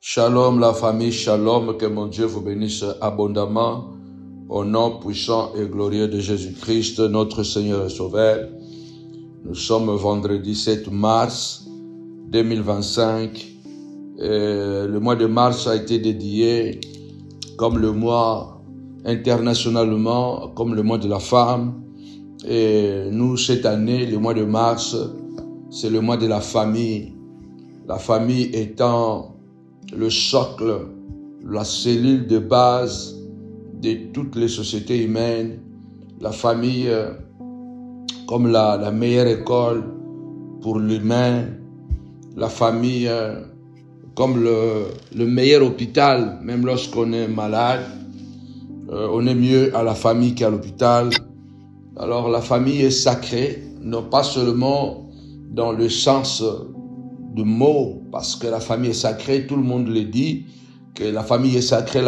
Shalom la famille, shalom, que mon Dieu vous bénisse abondamment au nom puissant et glorieux de Jésus-Christ, notre Seigneur et Sauveur. Nous sommes vendredi 7 mars 2025 et le mois de mars a été dédié comme le mois internationalement, comme le mois de la femme. Et nous, cette année, le mois de mars, c'est le mois de la famille. La famille étant le socle, la cellule de base de toutes les sociétés humaines. La famille comme la meilleure école pour l'humain. La famille comme le meilleur hôpital, même lorsqu'on est malade. On est mieux à la famille qu'à l'hôpital. Alors la famille est sacrée, non pas seulement dans le sens du mot, parce que la famille est sacrée, tout le monde le dit, que la famille est sacrée,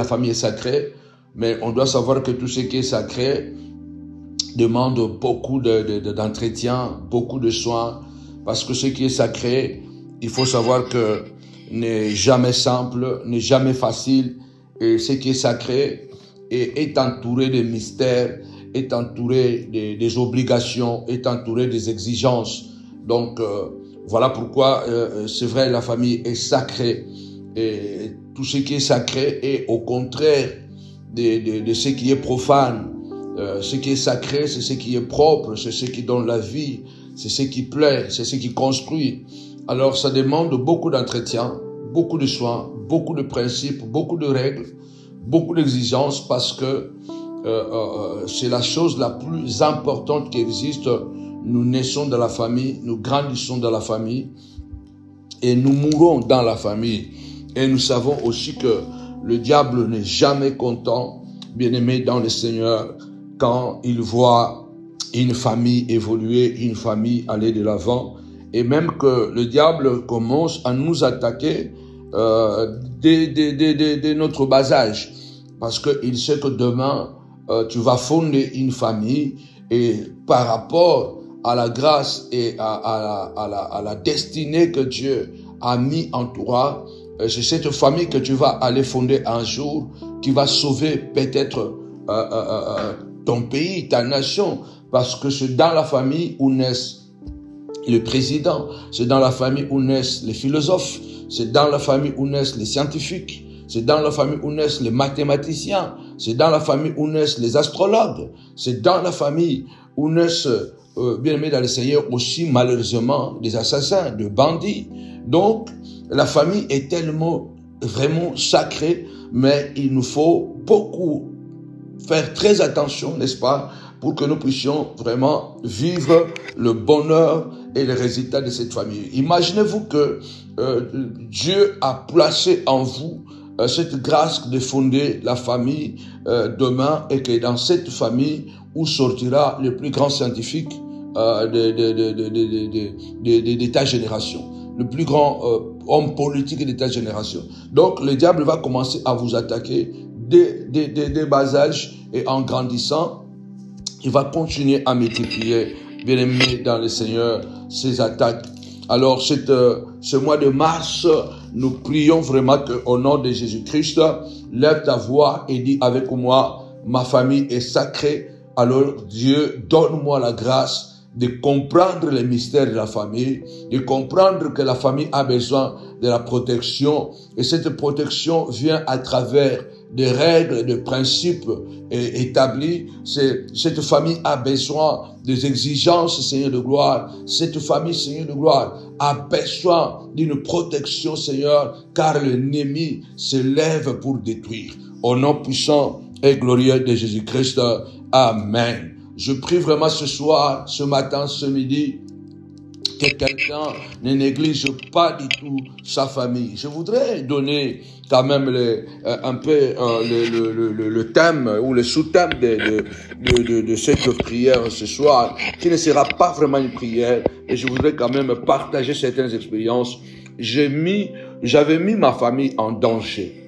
mais on doit savoir que tout ce qui est sacré demande beaucoup d'entretien, beaucoup de soins, parce que ce qui est sacré, il faut savoir que n'est jamais simple, n'est jamais facile, et ce qui est sacré est entouré de mystères, est entouré des obligations, est entouré des exigences. Donc, voilà pourquoi c'est vrai, la famille est sacrée. Et tout ce qui est sacré est au contraire de ce qui est profane. Ce qui est sacré, c'est ce qui est propre, c'est ce qui donne la vie, c'est ce qui plaît, c'est ce qui construit. Alors, ça demande beaucoup d'entretien, beaucoup de soins, beaucoup de principes, beaucoup de règles, beaucoup d'exigences, parce que c'est la chose la plus importante qui existe. Nous naissons dans la famille, nous grandissons dans la famille et nous mourrons dans la famille. Et nous savons aussi que le diable n'est jamais content, bien-aimé dans le Seigneur, quand il voit une famille évoluer, une famille aller de l'avant, et même que le diable commence à nous attaquer dès notre bas âge, parce qu'il sait que demain, tu vas fonder une famille et par rapport à la grâce et à la destinée que Dieu a mis en toi, c'est cette famille que tu vas aller fonder un jour qui va sauver peut-être ton pays, ta nation, parce que c'est dans la famille où naissent le président, c'est dans la famille où naissent les philosophes, c'est dans la famille où naissent les scientifiques, c'est dans la famille où naissent les mathématiciens, c'est dans la famille où naissent les astrologues, c'est dans la famille où naissent, bien aimé dans le Seigneur, aussi malheureusement des assassins, des bandits. Donc, la famille est tellement vraiment sacrée, mais il nous faut beaucoup faire très attention, n'est-ce pas, pour que nous puissions vraiment vivre le bonheur et les résultats de cette famille. Imaginez-vous que Dieu a placé en vous cette grâce de fonder la famille demain, et que dans cette famille où sortira le plus grand scientifique de ta génération, le plus grand homme politique de ta génération. Donc le diable va commencer à vous attaquer dès bas âge, et en grandissant, il va continuer à multiplier, bien aimé dans le Seigneur, ses attaques. Alors ce mois de mars, nous prions vraiment qu'au nom de Jésus-Christ, lève ta voix et dis avec moi, ma famille est sacrée. Alors Dieu, donne-moi la grâce de comprendre les mystères de la famille, de comprendre que la famille a besoin de la protection, et cette protection vient à travers des règles, des principes établis. Cette famille a besoin des exigences, Seigneur de gloire. Cette famille, Seigneur de gloire, a besoin d'une protection, Seigneur, car l'ennemi se lève pour détruire. Au nom puissant et glorieux de Jésus-Christ, amen. Je prie vraiment ce soir, ce matin, ce midi, que quelqu'un ne néglige pas du tout sa famille. Je voudrais donner quand même un peu le thème ou le sous-thème de cette prière ce soir, qui ne sera pas vraiment une prière, et je voudrais quand même partager certaines expériences. J'avais mis ma famille en danger.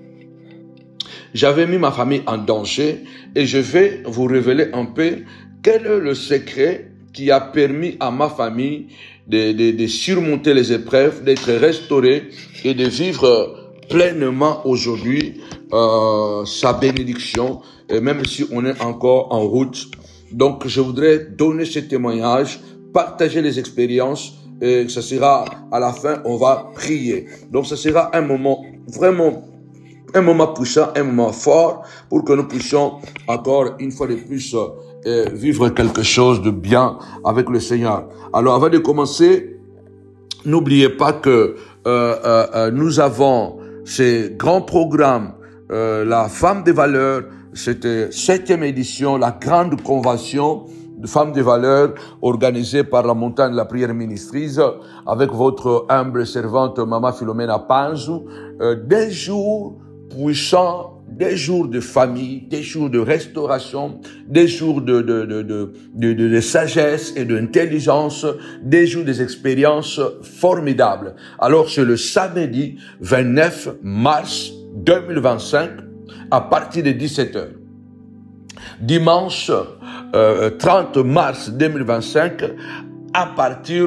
J'avais mis ma famille en danger, et je vais vous révéler un peu quel est le secret qui a permis à ma famille de surmonter les épreuves, d'être restaurée et de vivre pleinement aujourd'hui sa bénédiction, et même si on est encore en route. Donc, je voudrais donner ce témoignage, partager les expériences, et ça sera, à la fin, on va prier. Donc, ça sera un moment vraiment, un moment puissant, un moment fort, pour que nous puissions encore, une fois de plus, vivre quelque chose de bien avec le Seigneur. Alors, avant de commencer, n'oubliez pas que nous avons ces grands programmes, la Femme des Valeurs, c'était 7e édition, la grande convention de Femmes des Valeurs organisée par la Montagne de la Prière Ministries avec votre humble servante Maman Philomena Panzou. Des jours puissants, des jours de famille, des jours de restauration, des jours de sagesse et d'intelligence, des jours des expériences formidables. Alors c'est le samedi 29 mars 2025 à partir de 17h. Dimanche 30 mars 2025 à partir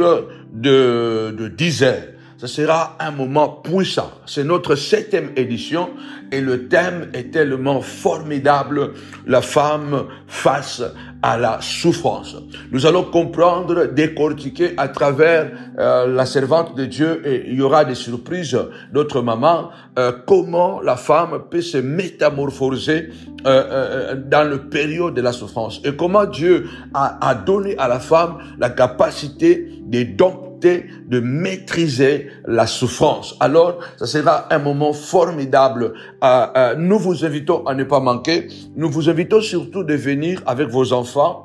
de 10h. Ce sera un moment puissant. C'est notre 7e édition et le thème est tellement formidable, la femme face à la souffrance. Nous allons comprendre, décortiquer à travers la servante de Dieu, et il y aura des surprises d'autres mamans, comment la femme peut se métamorphoser dans le période de la souffrance et comment Dieu a donné à la femme la capacité de dompter, de maîtriser la souffrance. Alors, ça sera un moment formidable. Nous vous invitons à ne pas manquer. Nous vous invitons surtout de venir avec vos enfants.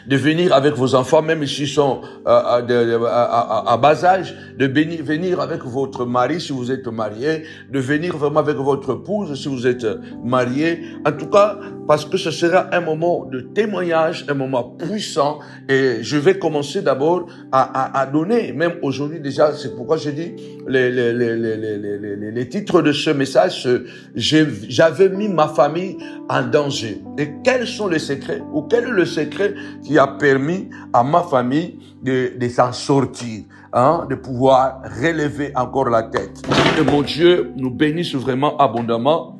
De venir avec vos enfants, même s'ils sont à bas âge, de venir avec votre mari si vous êtes marié, de venir vraiment avec votre épouse si vous êtes marié. En tout cas, parce que ce sera un moment de témoignage, un moment puissant. Et je vais commencer d'abord à donner, même aujourd'hui déjà, c'est pourquoi j'ai dit les titres de ce message, j'avais mis ma famille en danger. Et quels sont les secrets, ou quel est le secret qui a permis à ma famille de s'en sortir, de pouvoir relever encore la tête. Que mon Dieu nous bénisse vraiment abondamment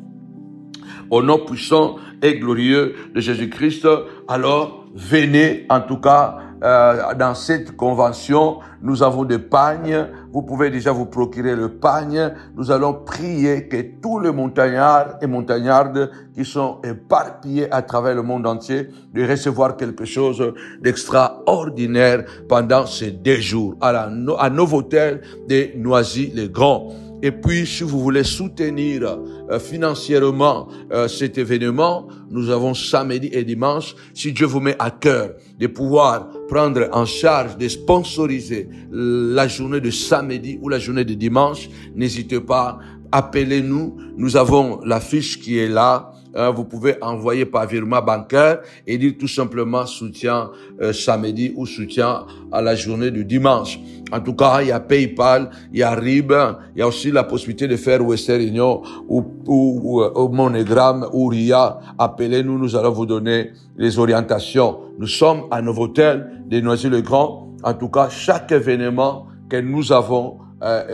au nom puissant et glorieux de Jésus-Christ. Alors, venez en tout cas dans cette convention. Nous avons des pagnes. Vous pouvez déjà vous procurer le pagne. Nous allons prier que tous les montagnards et montagnardes qui sont éparpillés à travers le monde entier de recevoir quelque chose d'extraordinaire pendant ces 2 jours à Novotel de Noisy-le-Grand. Et puis, si vous voulez soutenir financièrement cet événement, nous avons samedi et dimanche, si Dieu vous met à cœur de pouvoir prendre en charge, de sponsoriser la journée de samedi ou la journée de dimanche, n'hésitez pas, appelez-nous. Nous avons la fiche qui est là. Vous pouvez envoyer par virement bancaire et dire tout simplement soutien samedi ou soutien à la journée du dimanche. En tout cas, il y a PayPal, il y a RIB, il y a aussi la possibilité de faire Western Union ou MoneyGram ou RIA. Appelez-nous, nous allons vous donner les orientations. Nous sommes à Novotel de Noisy-le-Grand. En tout cas, chaque événement que nous avons,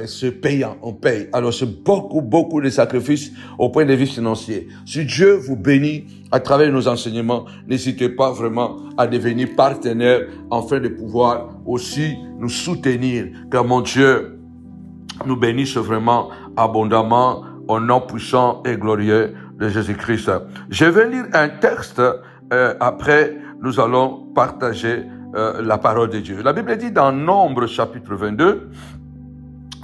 c'est payant, on paye. Alors c'est beaucoup de sacrifices au point de vue financier. Si Dieu vous bénit à travers nos enseignements, n'hésitez pas vraiment à devenir partenaire afin de pouvoir aussi nous soutenir. Que mon Dieu nous bénisse vraiment abondamment au nom puissant et glorieux de Jésus-Christ. Je vais lire un texte, après nous allons partager la parole de Dieu. La Bible dit dans Nombre chapitre 22,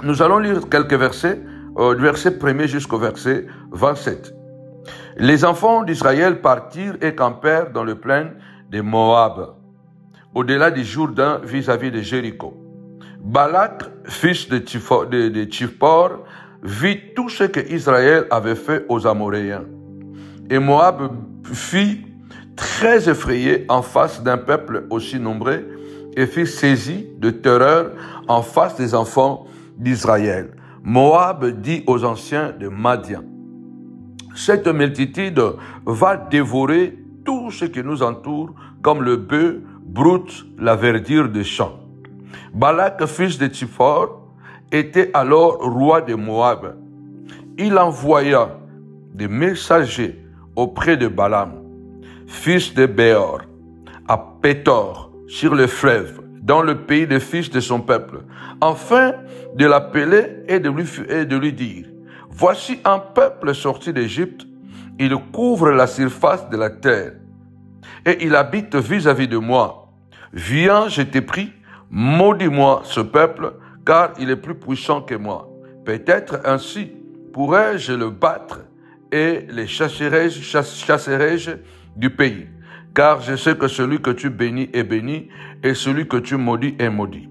nous allons lire quelques versets, du verset 1er jusqu'au verset 27. Les enfants d'Israël partirent et campèrent dans le plain de Moab, au-delà du Jourdain vis-à-vis de Jéricho. Balak, fils de Tsippor, vit tout ce que Israël avait fait aux Amoréens. Et Moab fut très effrayé en face d'un peuple aussi nombreux et fut saisi de terreur en face des enfants d'Israël. Moab dit aux anciens de Madian: cette multitude va dévorer tout ce qui nous entoure comme le bœuf broute la verdure des champs. Balak, fils de Tsippor, était alors roi de Moab. il envoya des messagers auprès de Balaam, fils de Béor, à Pétor, sur le fleuve, dans le pays des fils de son peuple, afin de l'appeler et de lui dire, « Voici un peuple sorti d'Égypte, il couvre la surface de la terre, et il habite vis-à-vis de moi. Viens, je t'ai pris, maudis-moi ce peuple, car il est plus puissant que moi. Peut-être ainsi pourrais-je le battre et les chasserai-je du pays. Car je sais que celui que tu bénis est béni, et celui que tu maudis est maudit. »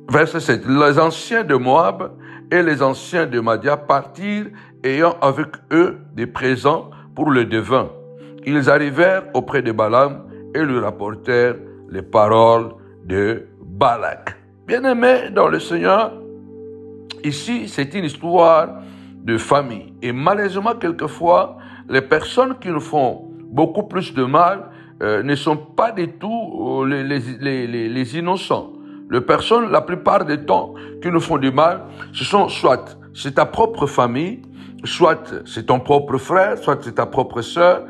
Verset 7. Les anciens de Moab et les anciens de Madia partirent, ayant avec eux des présents pour le devin. Ils arrivèrent auprès de Balaam et lui rapportèrent les paroles de Balak. Bien-aimés dans le Seigneur, ici c'est une histoire de famille. Et malheureusement, quelquefois, les personnes qui nous font beaucoup plus de mal ne sont pas du tout les innocents. Les personnes, la plupart du temps, qui nous font du mal, ce sont soit c'est ta propre famille, soit c'est ton propre frère, soit c'est ta propre sœur.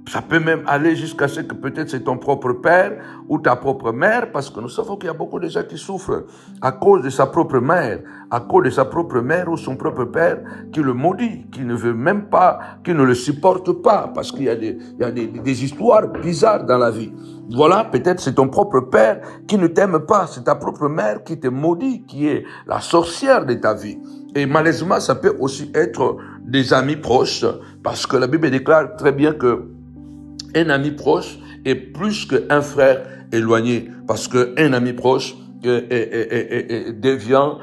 Ça peut même aller jusqu'à ce que peut-être c'est ton propre père ou ta propre mère, parce que nous savons qu'il y a beaucoup de gens qui souffrent à cause de sa propre mère, à cause de sa propre mère ou son propre père, qui le maudit, qui ne veut même pas, qui ne le supporte pas, parce qu'il y a des histoires bizarres dans la vie. Voilà, peut-être c'est ton propre père qui ne t'aime pas, c'est ta propre mère qui te maudit, qui est la sorcière de ta vie. Et malheureusement, ça peut aussi être des amis proches, parce que la Bible déclare très bien que un ami proche est plus qu'un frère éloigné, parce qu'un ami proche devient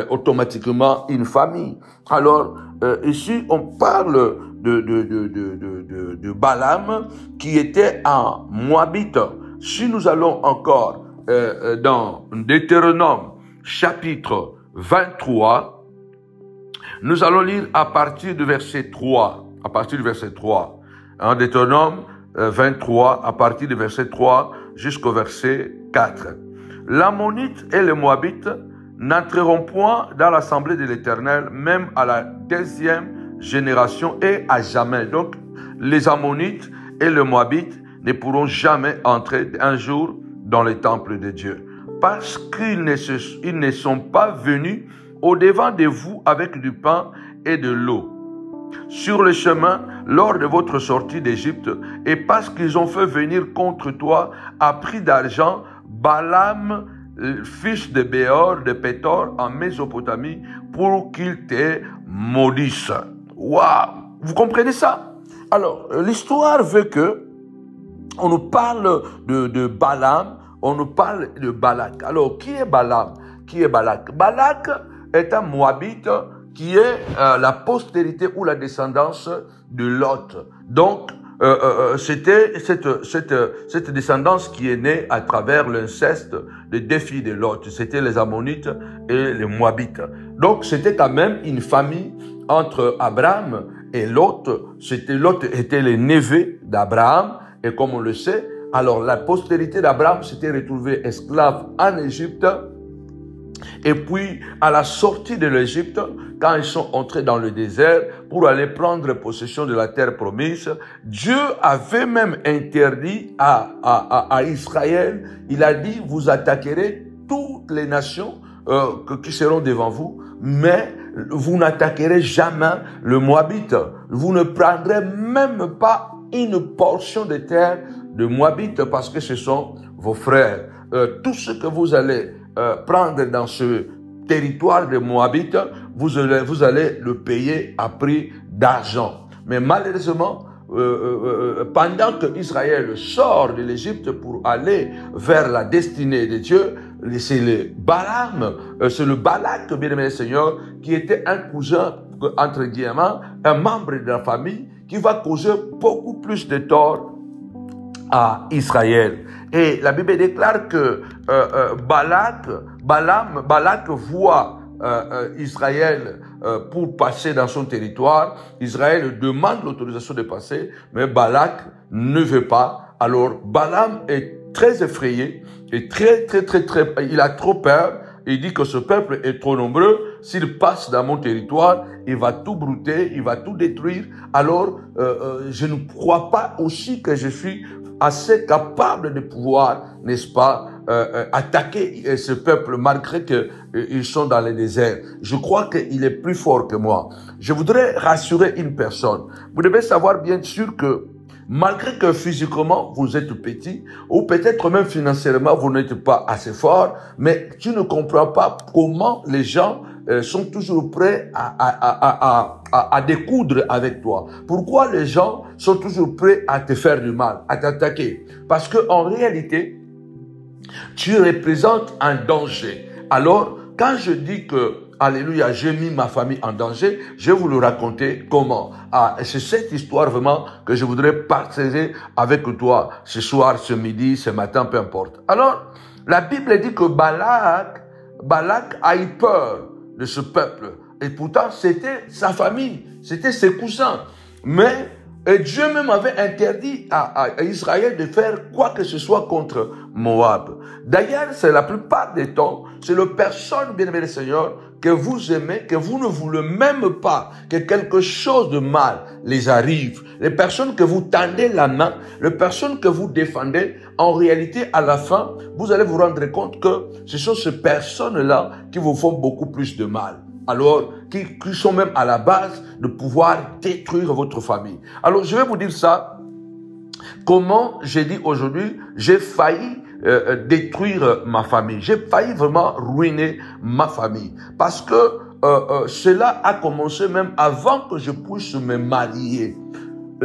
automatiquement une famille. Alors, ici, on parle de Balaam, qui était un Moabite. Si nous allons encore dans Deutéronome, chapitre 23, nous allons lire à partir du verset 3. À partir du verset 3. En Deutéronome 23, à partir du verset 3 jusqu'au verset 4. L'Ammonite et les Moabites n'entreront point dans l'assemblée de l'Éternel, même à la deuxième génération et à jamais. Donc, les Ammonites et les Moabites ne pourront jamais entrer un jour dans le temple de Dieu, parce qu'ils ne sont pas venus au-devant de vous avec du pain et de l'eau sur le chemin lors de votre sortie d'Égypte, et parce qu'ils ont fait venir contre toi à prix d'argent Balaam, fils de Béor de Pétor en Mésopotamie, pour qu'il te maudisse. Waouh! Vous comprenez ça? Alors, l'histoire veut que on nous parle de Balaam, on nous parle de Balak. Alors, qui est Balaam? Qui est Balak? Balak est un Moabite qui est la postérité ou la descendance de Lot. Donc, c'était cette descendance qui est née à travers l'inceste des deux filles de Lot. C'était les Ammonites et les Moabites. Donc, c'était quand même une famille entre Abraham et Lot. Lot était le neveu d'Abraham. Et comme on le sait, alors la postérité d'Abraham s'était retrouvée esclave en Égypte. Et puis, à la sortie de l'Égypte, quand ils sont entrés dans le désert pour aller prendre possession de la terre promise, Dieu avait même interdit à Israël, il a dit, vous attaquerez toutes les nations qui seront devant vous, mais vous n'attaquerez jamais le Moabite. Vous ne prendrez même pas une portion de terre de Moabite, parce que ce sont vos frères. Tout ce que vous allez prendre dans ce territoire de Moabite, vous allez le payer à prix d'argent. Mais malheureusement, pendant que Israël sort de l'Égypte pour aller vers la destinée de Dieu, c'est le Balaam, c'est le Balak, bien-aimé Seigneur, qui était un cousin, entre guillemets, un membre de la famille, qui va causer beaucoup plus de tort à Israël. Et la Bible déclare que Balak voit Israël pour passer dans son territoire. Israël demande l'autorisation de passer, mais Balak ne veut pas. Alors Balaam est très effrayé et très, il a trop peur. Il dit que ce peuple est trop nombreux s'il passe dans mon territoire, il va tout brouter, il va tout détruire. Alors, je ne crois pas aussi que je suis assez capable de pouvoir, n'est-ce pas, attaquer ce peuple malgré qu'ils sont dans le désert. Je crois qu'il est plus fort que moi. Je voudrais rassurer une personne. Vous devez savoir bien sûr que malgré que physiquement vous êtes petit, ou peut-être même financièrement vous n'êtes pas assez fort, mais tu ne comprends pas comment les gens sont toujours prêts à découdre avec toi. Pourquoi les gens sont toujours prêts à te faire du mal, à t'attaquer? Parce que en réalité, tu représentes un danger. Alors, quand je dis que, alléluia, j'ai mis ma famille en danger, je vais vous le raconter comment. C'est cette histoire vraiment que je voudrais partager avec toi ce soir, ce midi, ce matin, peu importe. Alors, la Bible dit que Balak a eu peur de ce peuple. Et pourtant, c'était sa famille, c'était ses cousins. Mais Dieu même avait interdit à Israël de faire quoi que ce soit contre Moab. D'ailleurs, c'est la plupart des temps, c'est les personnes, bien-aimés Seigneur, que vous aimez, que vous ne voulez même pas que quelque chose de mal les arrive. Les personnes que vous tendez la main, les personnes que vous défendez, en réalité, à la fin, vous allez vous rendre compte que ce sont ces personnes-là qui vous font beaucoup plus de mal. Alors, qui sont même à la base de pouvoir détruire votre famille. Alors, je vais vous dire ça. Comment j'ai dit aujourd'hui, j'ai failli détruire ma famille. J'ai failli vraiment ruiner ma famille. Parce que cela a commencé même avant que je puisse me marier.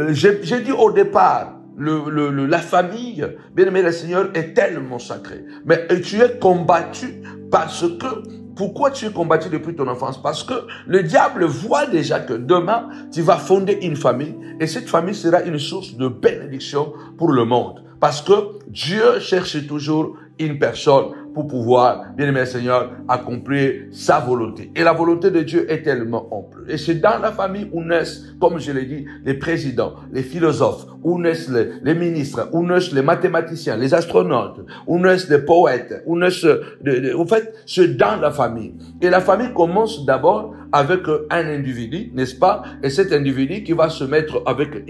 J'ai dit au départ, la famille, bien aimé le Seigneur, est tellement sacrée. Mais tu es combattu parce que... Pourquoi tu es combattu depuis ton enfance? Parce que le diable voit déjà que demain, tu vas fonder une famille et cette famille sera une source de bénédiction pour le monde. Parce que Dieu cherche toujours une personne pour pouvoir, bien aimé Seigneur, accomplir sa volonté. Et la volonté de Dieu est tellement ample. Et c'est dans la famille où naissent, comme je l'ai dit, les présidents, les philosophes, où naissent les ministres, où naissent les mathématiciens, les astronautes, où naissent les poètes, où naissent... en fait, c'est dans la famille. Et la famille commence d'abord avec un individu, n'est-ce pas? Et cet individu qui va se mettre avec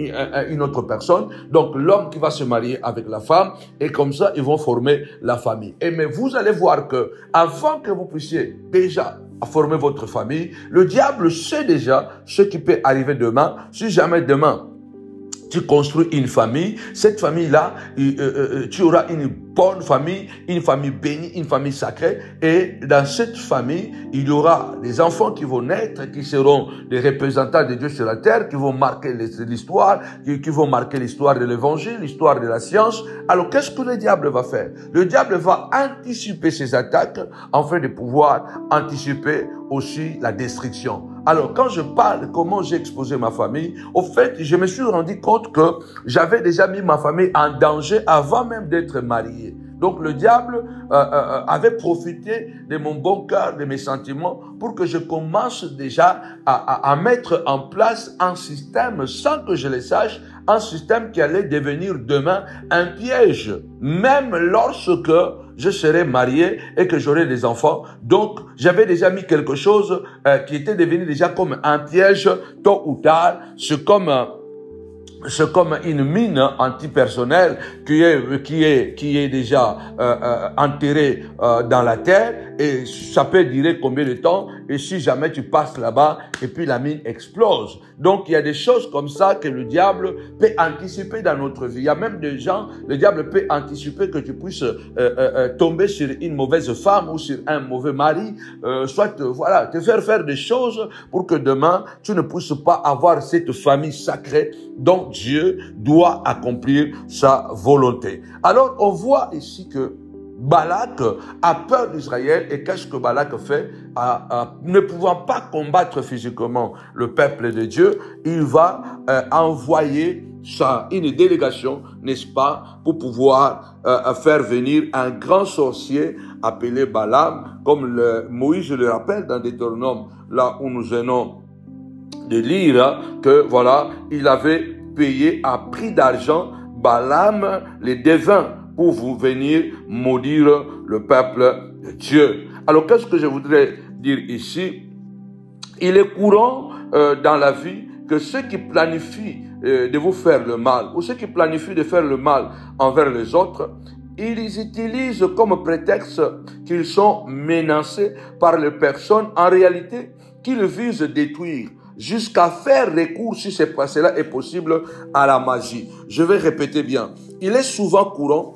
une autre personne. Donc, l'homme qui va se marier avec la femme. Et comme ça, ils vont former la famille. Et mais vous allez voir que avant que vous puissiez déjà former votre famille, le diable sait déjà ce qui peut arriver demain. Si jamais demain, tu construis une famille, cette famille-là, tu auras une bonne famille, une famille bénie, une famille sacrée. Et dans cette famille, il y aura des enfants qui vont naître, qui seront des représentants de Dieu sur la terre, qui vont marquer l'histoire, qui vont marquer l'histoire de l'évangile, l'histoire de la science. Alors, qu'est-ce que le diable va faire? Le diable va anticiper ses attaques afin de pouvoir anticiper aussi la destruction. Alors, quand je parle de comment j'ai exposé ma famille, au fait, je me suis rendu compte que j'avais déjà mis ma famille en danger avant même d'être marié. Donc, le diable avait profité de mon bon cœur, de mes sentiments, pour que je commence déjà à mettre en place un système, sans que je le sache, un système qui allait devenir demain un piège, même lorsque je serai marié et que j'aurai des enfants. Donc, j'avais déjà mis quelque chose qui était devenu déjà comme un piège, tôt ou tard. C'est comme une mine antipersonnelle qui est déjà enterrée dans la terre, et ça peut durer combien de temps, et si jamais tu passes là-bas et puis la mine explose. Donc il y a des choses comme ça que le diable peut anticiper dans notre vie. Il y a même des gens, le diable peut anticiper que tu puisses tomber sur une mauvaise femme ou sur un mauvais mari, soit voilà, te faire des choses pour que demain tu ne puisses pas avoir cette famille sacrée dont Dieu doit accomplir sa volonté. Alors, on voit ici que Balak a peur d'Israël, et qu'est-ce que Balak fait? Ne pouvant pas combattre physiquement le peuple de Dieu, il va envoyer une délégation, n'est-ce pas, pour pouvoir faire venir un grand sorcier appelé Balaam, comme Moïse le rappelle dans Deutéronome, là où nous venons de lire, que voilà, il avait payé à prix d'argent Balaam les devins pour vous venir maudire le peuple de Dieu. Alors, qu'est-ce que je voudrais dire ici? Il est courant dans la vie que ceux qui planifient de vous faire le mal, ou ceux qui planifient de faire le mal envers les autres, ils utilisent comme prétexte qu'ils sont menacés par les personnes en réalité qu'ils visent détruire, jusqu'à faire recours, si cela est possible, à la magie. Je vais répéter bien. Il est souvent courant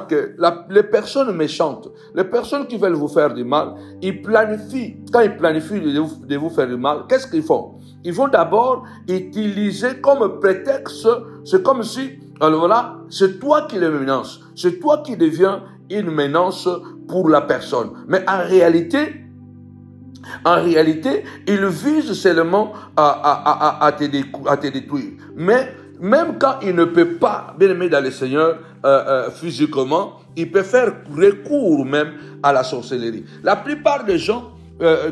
que les personnes méchantes, les personnes qui veulent vous faire du mal, ils planifient, quand ils planifient de vous faire du mal, qu'est-ce qu'ils font? Ils vont d'abord utiliser comme prétexte, c'est comme si, alors voilà, c'est toi qui les menaces, c'est toi qui deviens une menace pour la personne. Mais en réalité, ils visent seulement à te détruire. Mais même quand il ne peut pas, bien aimé dans le Seigneur, physiquement, il peut faire recours même à la sorcellerie. La plupart des gens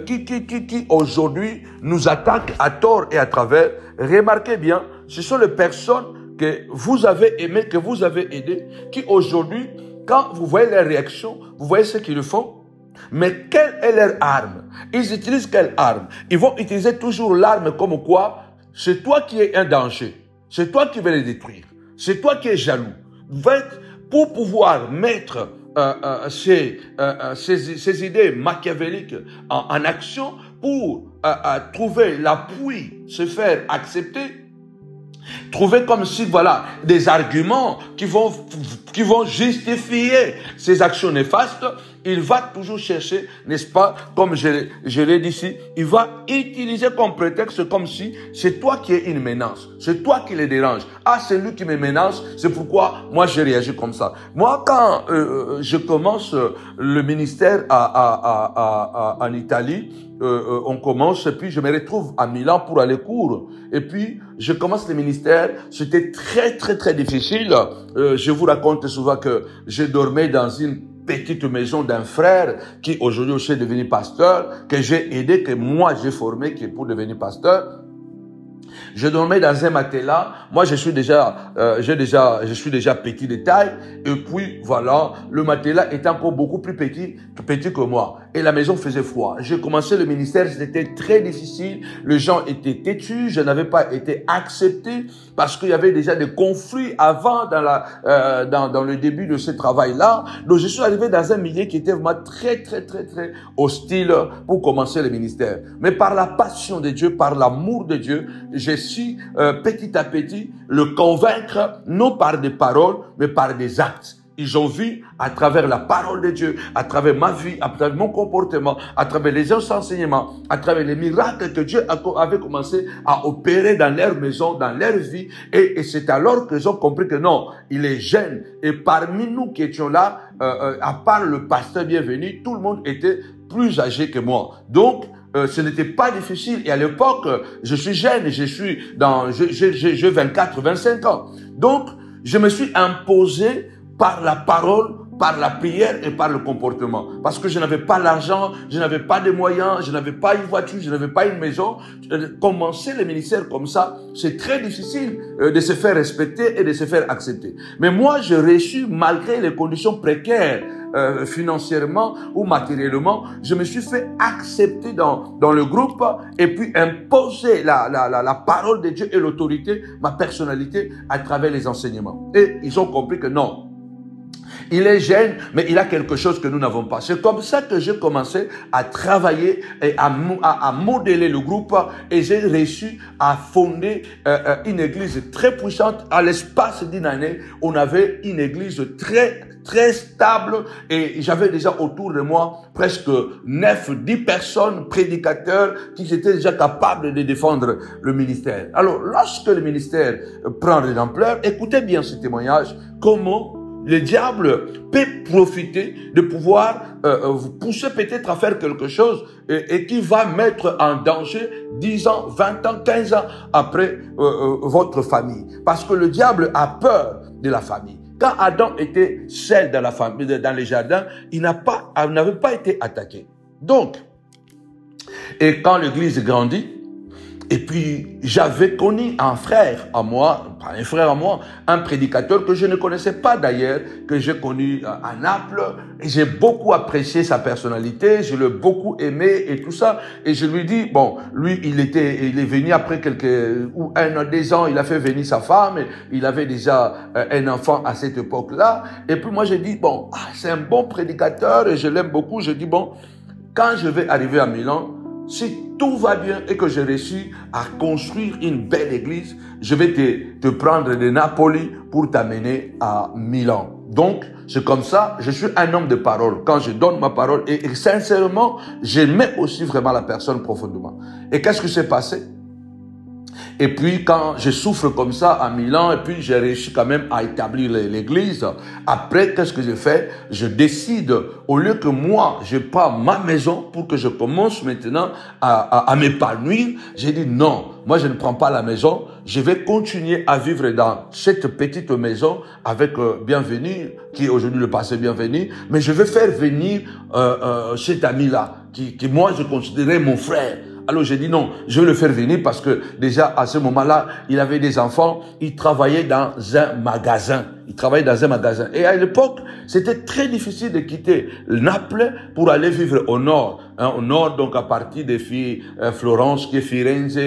qui aujourd'hui nous attaquent à tort et à travers, remarquez bien, ce sont les personnes que vous avez aimées, que vous avez aidées, qui aujourd'hui, quand vous voyez leurs réactions, vous voyez ce qu'ils font. Mais quelle est leur arme? Ils utilisent quelle arme? Ils vont utiliser toujours l'arme comme quoi c'est toi qui es un danger. C'est toi qui veux les détruire. C'est toi qui es jaloux. Pour pouvoir mettre ces idées machiavéliques en action, pour trouver l'appui, se faire accepter, trouver comme si, voilà, des arguments qui vont justifier ces actions néfastes, il va toujours chercher, n'est-ce pas, comme je l'ai dit ici, il va utiliser comme prétexte comme si c'est toi qui es une menace, c'est toi qui les dérange. Ah, c'est lui qui me menace, c'est pourquoi moi j'ai réagi comme ça. Moi, quand je commence le ministère en Italie, on commence et puis je me retrouve à Milan pour aller cours. Et puis, je commence le ministère. C'était très, très, très difficile. Je vous raconte souvent que je dormais dans une petite maison d'un frère qui aujourd'hui aussi est devenu pasteur, que j'ai aidé, que moi j'ai formé, qui est pour devenir pasteur. Je dormais dans un matelas. Moi, je suis déjà petit de taille. Et puis, voilà, le matelas était encore beaucoup plus petit que moi. Et la maison faisait froid. J'ai commencé le ministère, c'était très difficile. Les gens étaient têtus. Je n'avais pas été accepté parce qu'il y avait déjà des conflits avant dans le début de ce travail-là. Donc, je suis arrivé dans un milieu qui était vraiment très, très, très, très hostile pour commencer le ministère. Mais par la passion de Dieu, par l'amour de Dieu, j'ai su petit à petit le convaincre, non par des paroles, mais par des actes. Ils ont vu à travers la parole de Dieu, à travers ma vie, à travers mon comportement, à travers les enseignements, à travers les miracles que Dieu avait commencé à opérer dans leur maison, dans leur vie. Et c'est alors qu'ils ont compris que non, il est jeune. Et parmi nous qui étions là, à part le pasteur bienvenu, tout le monde était plus âgé que moi. Donc, ce n'était pas difficile. Et à l'époque, je suis jeune, j'ai 24, 25 ans. Donc, je me suis imposé par la parole, par la prière et par le comportement. Parce que je n'avais pas l'argent, je n'avais pas de moyens, je n'avais pas une voiture, je n'avais pas une maison. Commencer le ministère comme ça, c'est très difficile de se faire respecter et de se faire accepter. Mais moi, j'ai réussi malgré les conditions précaires, financièrement ou matériellement, je me suis fait accepter dans le groupe et puis imposer la parole de Dieu et l'autorité, ma personnalité à travers les enseignements. Et ils ont compris que non, il est jeune, mais il a quelque chose que nous n'avons pas. C'est comme ça que j'ai commencé à travailler et à modeler le groupe et j'ai réussi à fonder une église très puissante. À l'espace d'une année, on avait une église très stable et j'avais déjà autour de moi presque 9-10 personnes, prédicateurs qui étaient déjà capables de défendre le ministère. Alors, lorsque le ministère prend de l'ampleur, écoutez bien ce témoignage, comment le diable peut profiter de pouvoir vous pousser peut-être à faire quelque chose et qui va mettre en danger 10 ans, 20 ans, 15 ans après votre famille. Parce que le diable a peur de la famille. Quand Adam était seul dans la famille, dans les jardins, il n'avait pas été attaqué. Donc, et quand l'église grandit, Et puis, j'avais connu un frère à moi, pas un frère à moi, un prédicateur que je ne connaissais pas d'ailleurs, que j'ai connu à Naples. Et j'ai beaucoup apprécié sa personnalité, je l'ai beaucoup aimé et tout ça. Et je lui dis, bon, lui, il est venu après un an, 2 ans, il a fait venir sa femme, et il avait déjà un enfant à cette époque-là. Et puis moi, j'ai dit, bon, c'est un bon prédicateur et je l'aime beaucoup. Je dis, bon, quand je vais arriver à Milan, si tout va bien et que j'ai réussi à construire une belle église, je vais te prendre de Napoli pour t'amener à Milan. Donc, c'est comme ça, je suis un homme de parole. Quand je donne ma parole, et sincèrement, j'aimais aussi vraiment la personne profondément. Et qu'est-ce qui s'est passé? Et puis, quand je souffre comme ça à Milan, et puis j'ai réussi quand même à établir l'église, après, qu'est-ce que je fais? Je décide, au lieu que moi, je prends ma maison pour que je commence maintenant à m'épanouir, j'ai dit non, moi je ne prends pas la maison, je vais continuer à vivre dans cette petite maison avec Bienvenu, qui est aujourd'hui le passé Bienvenu, mais je vais faire venir cet ami-là, qui moi je considérais mon frère. Alors j'ai dit non, je vais le faire venir parce que déjà à ce moment-là, il avait des enfants, il travaillait dans un magasin. Et à l'époque, c'était très difficile de quitter Naples pour aller vivre au nord. Au nord, donc à partir des filles Florence, Firenze,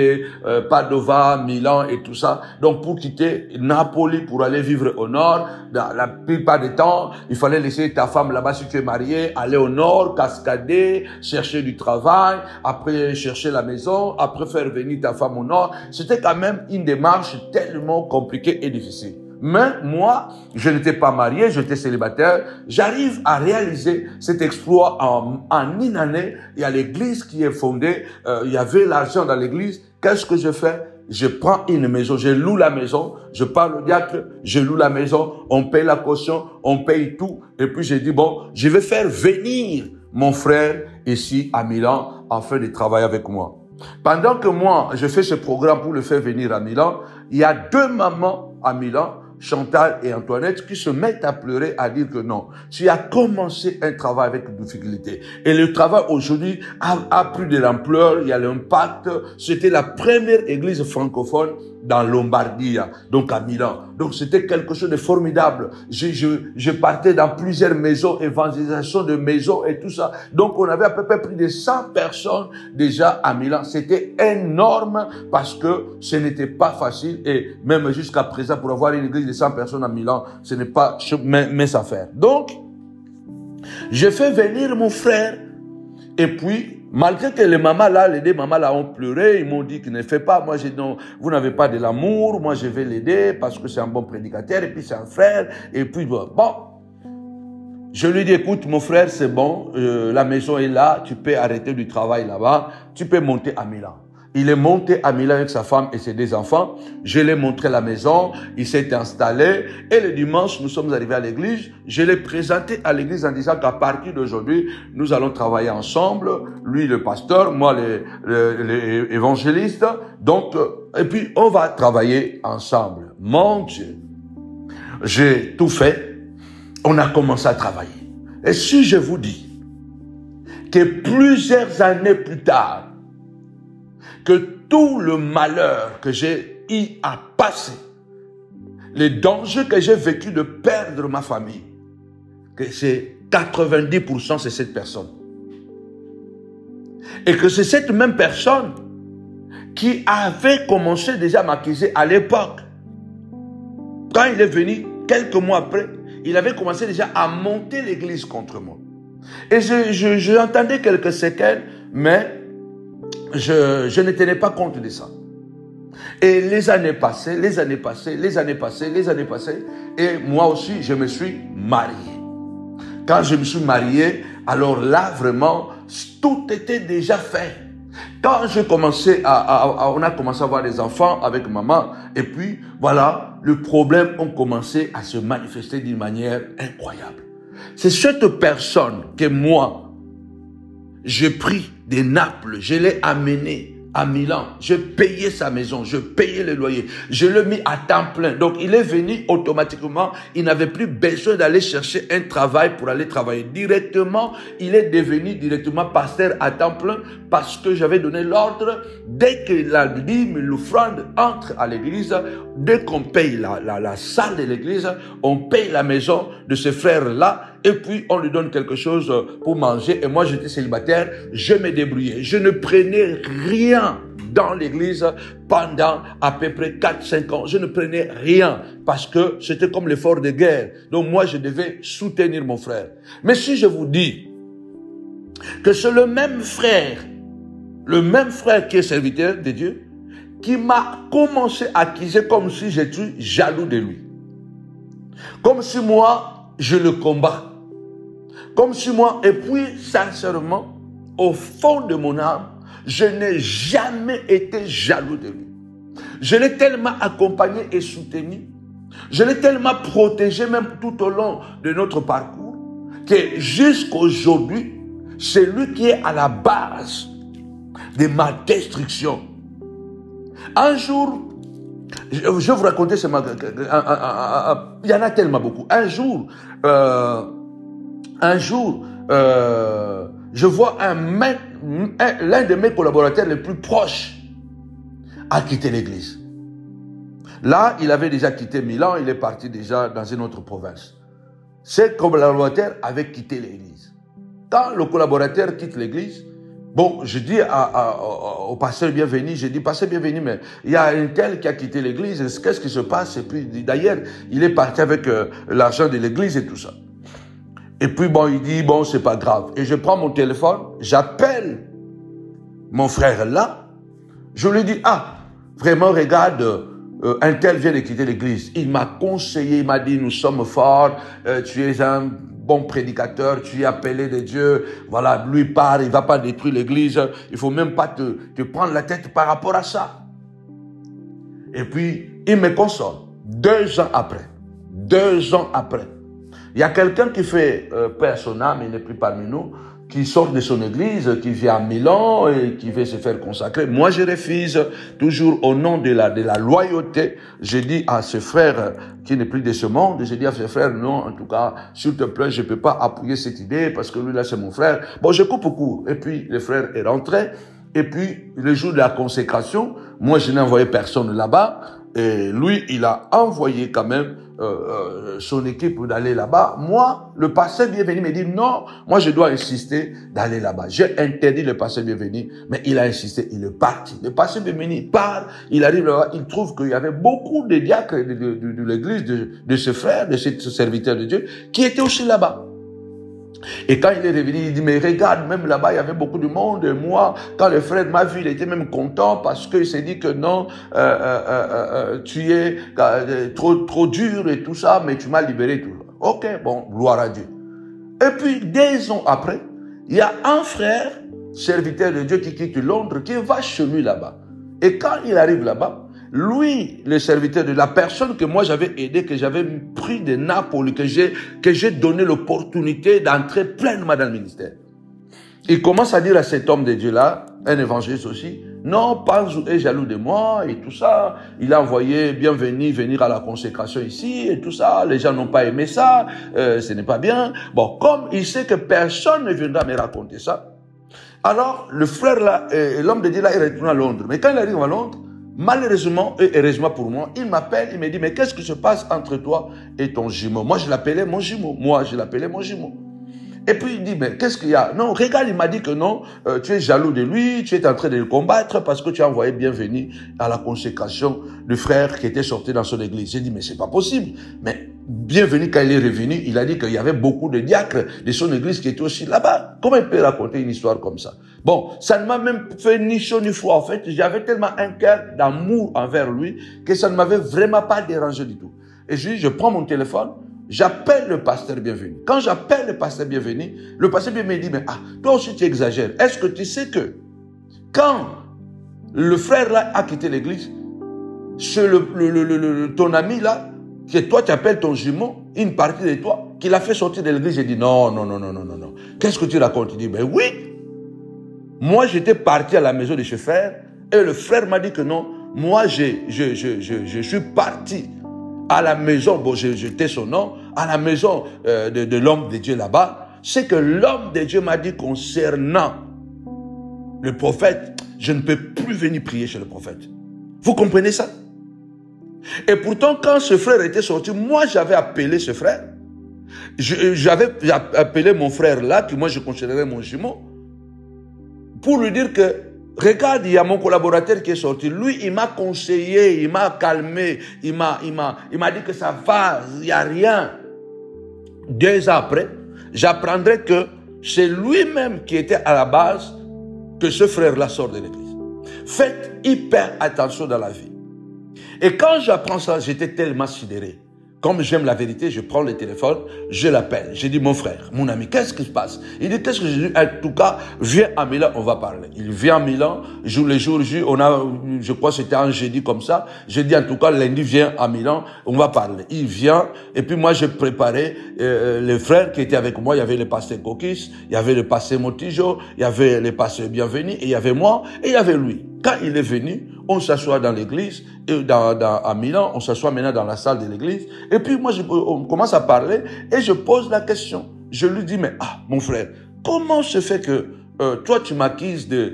Padova, Milan et tout ça. Donc pour quitter Napoli pour aller vivre au nord, dans la plupart des temps, il fallait laisser ta femme là-bas si tu es marié, aller au nord, cascader, chercher du travail, après chercher la maison, après faire venir ta femme au nord. C'était quand même une démarche tellement compliquée et difficile. Mais moi, je n'étais pas marié, j'étais célibataire. J'arrive à réaliser cet exploit en une année. Il y a l'église qui est fondée. Il y avait l'argent dans l'église. Qu'est-ce que je fais? Je prends une maison, je loue la maison. Je parle au diacre, je loue la maison. On paye la caution, on paye tout. Et puis j'ai dit, bon, je vais faire venir mon frère ici à Milan afin de travailler avec moi. Pendant que moi, je fais ce programme pour le faire venir à Milan, il y a 2 mamans à Milan, Chantal et Antoinette, qui se mettent à pleurer, à dire que non, tu as commencé un travail avec difficulté. Et le travail aujourd'hui a pris de l'ampleur, il y a l'impact. C'était la première église francophone dans Lombardie, donc à Milan. Donc c'était quelque chose de formidable. Je partais dans plusieurs maisons, évangélisation de maisons et tout ça. Donc on avait à peu près plus de 100 personnes déjà à Milan. C'était énorme parce que ce n'était pas facile et même jusqu'à présent pour avoir une église de 100 personnes à Milan, ce n'est pas mince affaire. Donc, je fais venir mon frère et puis, malgré que les 2 mamans là ont pleuré, ils m'ont dit qu'il ne fait pas. Moi, j'ai dit non, vous n'avez pas de l'amour, moi je vais l'aider parce que c'est un bon prédicateur et puis c'est un frère. Et puis, bon, je lui dis, écoute mon frère, c'est bon, la maison est là, tu peux arrêter du travail là-bas, tu peux monter à Milan. Il est monté à Milan avec sa femme et ses 2 enfants. Je lui ai montré la maison. Il s'est installé. Et le dimanche, nous sommes arrivés à l'église. Je l'ai présenté à l'église en disant qu'à partir d'aujourd'hui, nous allons travailler ensemble. Lui, le pasteur, moi, l'évangéliste. Donc, et puis, on va travailler ensemble. Mon Dieu, j'ai tout fait. On a commencé à travailler. Et si je vous dis que plusieurs années plus tard, que tout le malheur que j'ai eu à passer, les dangers que j'ai vécu de perdre ma famille, que c'est 90% c'est cette personne. Et que c'est cette même personne qui avait commencé déjà à m'accuser à l'époque. Quand il est venu, quelques mois après, il avait commencé déjà à monter l'église contre moi. Et j'entendais quelques séquelles, mais je ne tenais pas compte de ça. Et les années passaient, et moi aussi, je me suis marié. Quand je me suis marié, alors là, vraiment, tout était déjà fait. Quand j'ai commencé on a commencé à avoir des enfants avec maman, et puis, voilà, les problèmes ont commencé à se manifester d'une manière incroyable. C'est cette personne que moi, j'ai pris de Naples, je l'ai amené à Milan. Je payais sa maison, je payais le loyer. Je l'ai mis à temps plein. Donc, il est venu automatiquement. Il n'avait plus besoin d'aller chercher un travail pour aller travailler. Directement, il est devenu directement pasteur à temps plein parce que j'avais donné l'ordre. Dès que la dîme, l'offrande entre à l'église, dès qu'on paye la salle de l'église, on paye la maison de ce frère-là et puis on lui donne quelque chose pour manger. Et moi, j'étais célibataire, je me débrouillais. Je ne prenais rien dans l'église pendant à peu près 4-5 ans. Je ne prenais rien parce que c'était comme l'effort de guerre. Donc moi, je devais soutenir mon frère. Mais si je vous dis que c'est le même frère qui est serviteur de Dieu, qui m'a commencé à accuser comme si j'étais jaloux de lui. Comme si moi, je le combats. Comme si moi, et puis sincèrement, au fond de mon âme, je n'ai jamais été jaloux de lui. Je l'ai tellement accompagné et soutenu. Je l'ai tellement protégé même tout au long de notre parcours que jusqu'aujourd'hui, c'est lui qui est à la base de ma destruction. Un jour, je vais vous raconter, il y en a tellement beaucoup. Un jour, je vois l'un de mes collaborateurs les plus proches a quitté l'église. Là, il avait déjà quitté Milan, il est parti déjà dans une autre province. Ce collaborateur avait quitté l'église. Quand le collaborateur quitte l'église, bon, je dis au pasteur bienvenu, je dis, pasteur bienvenu, mais il y a un tel qui a quitté l'église, qu'est-ce qui se passe? Et puis, d'ailleurs, il est parti avec l'argent de l'église et tout ça. Et puis, bon, il dit, bon, c'est pas grave. Et je prends mon téléphone, j'appelle mon frère là, je lui dis, ah, vraiment, regarde, un tel vient de quitter l'église. Il m'a conseillé, il m'a dit, nous sommes forts, tu es un bon prédicateur, tu es appelé de Dieu, voilà, lui part, il va pas détruire l'église, il faut même pas te prendre la tête par rapport à ça. Et puis, il me console. 2 ans après, il y a quelqu'un qui fait paix à son âme, il n'est plus parmi nous, qui sort de son église, qui vient à Milan et qui veut se faire consacrer. Moi, je refuse, toujours au nom de la loyauté. Je dis à ce frère qui n'est plus de ce monde, je dis à ce frère, non, en tout cas, s'il te plaît, je peux pas appuyer cette idée parce que lui, là, c'est mon frère. Bon, je coupe court. Et puis, le frère est rentré. Et puis, le jour de la consécration, moi, je n'ai envoyé personne là-bas. Et lui, il a envoyé quand même son équipe d'aller là-bas. Moi, le pasteur bienvenu me dit non, moi je dois insister d'aller là-bas. J'ai interdit le pasteur bienvenu, mais il a insisté, il est parti. Le pasteur bienvenu part, il arrive là-bas, il trouve qu'il y avait beaucoup de diacres de l'église de ce frère, de ce serviteur de Dieu, qui étaient aussi là-bas. Et quand il est revenu, il dit, mais regarde, même là-bas, il y avait beaucoup de monde. Et moi, quand le frère m'a vu, il était même content parce qu'il s'est dit que non, tu es trop dur et tout ça, mais tu m'as libéré. Tout. Ok, bon, gloire à Dieu. Et puis, 2 ans après, il y a un frère, serviteur de Dieu, qui quitte Londres, qui va chez lui là-bas. Et quand il arrive là-bas, lui, le serviteur de la personne que moi j'avais aidé, que j'avais pris de Naples, que j'ai donné l'opportunité d'entrer pleinement dans le ministère. Il commence à dire à cet homme de Dieu-là, un évangéliste aussi, non, Panzou est jaloux de moi et tout ça. Il a envoyé bienvenue venir à la consécration ici et tout ça. Les gens n'ont pas aimé ça, ce n'est pas bien. Bon, comme il sait que personne ne viendra me raconter ça, alors le frère là, l'homme de Dieu là, il retourne à Londres. Mais quand il arrive à Londres, malheureusement et heureusement pour moi, il m'appelle, il me dit, mais qu'est-ce qui se passe entre toi et ton jumeau? Moi, je l'appelais mon jumeau. Et puis, il dit, mais qu'est-ce qu'il y a? Non, regarde, il m'a dit que non, tu es jaloux de lui, tu es en train de le combattre parce que tu as envoyé bienvenue à la consécration du frère qui était sorti dans son église. J'ai dit, mais c'est pas possible. Mais bienvenue, quand il est revenu, il a dit qu'il y avait beaucoup de diacres de son église qui étaient aussi là-bas. Comment il peut raconter une histoire comme ça? Bon, ça ne m'a même fait ni chaud ni froid. En fait, j'avais tellement un cœur d'amour envers lui que ça ne m'avait vraiment pas dérangé du tout. Et je prends mon téléphone, j'appelle le pasteur bienvenu. Quand j'appelle le pasteur bienvenu me dit, mais toi aussi tu exagères. Est-ce que tu sais que quand le frère là a quitté l'église, c'est ton ami là, que toi tu appelles ton jumeau, une partie de toi, qui l'a fait sortir de l'église? J'ai dit, non. Qu'est-ce que tu racontes? Il dit, ben oui. Moi, j'étais parti à la maison de ce frère Et le frère m'a dit que non, moi je suis parti à la maison, bon j'étais son nom, à la maison de l'homme de Dieu là-bas. C'est que l'homme de Dieu m'a dit concernant le prophète, je ne peux plus venir prier chez le prophète. Vous comprenez ça? Et pourtant, quand ce frère était sorti, moi j'avais appelé ce frère. J'avais appelé mon frère là, que moi je considérais mon jumeau, pour lui dire que, regarde, il y a mon collaborateur qui est sorti. Lui, il m'a conseillé, il m'a calmé, il m'a dit que ça va, il n'y a rien. 2 ans après, j'apprendrai que c'est lui-même qui était à la base que ce frère-là sort de l'église. Faites hyper attention dans la vie. Et quand j'apprends ça, j'étais tellement sidéré. Comme j'aime la vérité, je prends le téléphone, je l'appelle. Je dis, mon frère, mon ami, qu'est-ce qui se passe? Il dit, qu'est-ce que je dis? En tout cas, viens à Milan, on va parler. Il vient à Milan, les jours, je crois que c'était un jeudi comme ça. Je dis, en tout cas, lundi, viens à Milan, on va parler. Il vient, et puis moi, j'ai préparé les frères qui étaient avec moi. Il y avait le pasteur Kokis, il y avait le pasteur Motijo, il y avait le pasteur Bienvenu, et il y avait moi, et il y avait lui. Quand il est venu, on s'assoit dans l'église, et à Milan, on s'assoit maintenant dans la salle de l'église, et puis moi, on commence à parler, et je pose la question. Je lui dis, mais mon frère, comment se fait que toi, tu m'accuses de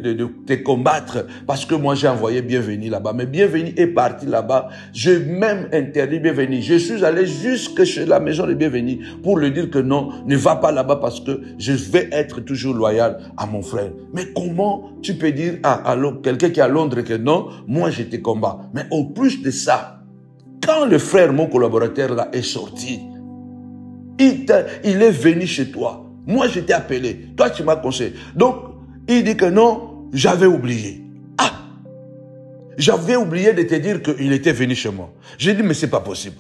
te combattre parce que moi, j'ai envoyé Bienvenu là-bas. Mais Bienvenu est parti là-bas. J'ai même interdit Bienvenu. Je suis allé jusque chez la maison de Bienvenu pour lui dire que non, ne va pas là-bas parce que je vais être toujours loyal à mon frère. Mais comment tu peux dire à quelqu'un qui est à Londres que non, moi, je te combats. Mais au plus de ça, quand le frère, mon collaborateur là, est sorti, il est venu chez toi. Moi, je t'ai appelé. Toi, tu m'as conseillé. Donc, il dit que non, j'avais oublié. J'avais oublié de te dire qu'il était venu chez moi. J'ai dit, mais c'est pas possible.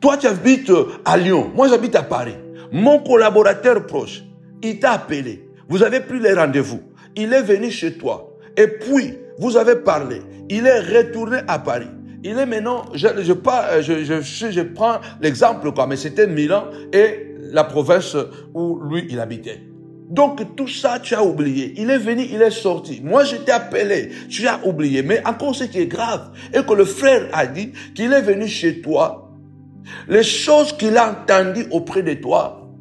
Toi, tu habites à Lyon. Moi, j'habite à Paris. Mon collaborateur proche, il t'a appelé. Vous avez pris les rendez-vous. Il est venu chez toi. Et puis, vous avez parlé. Il est retourné à Paris. Il est maintenant, je prends l'exemple, quoi, mais c'était Milan et la province où lui, il habitait. Donc, tout ça, tu as oublié. Il est venu, il est sorti. Moi, je t'ai appelé. Tu as oublié. Mais encore, ce qui est grave, et que le frère a dit qu'il est venu chez toi. Les choses qu'il a entendues auprès de toi,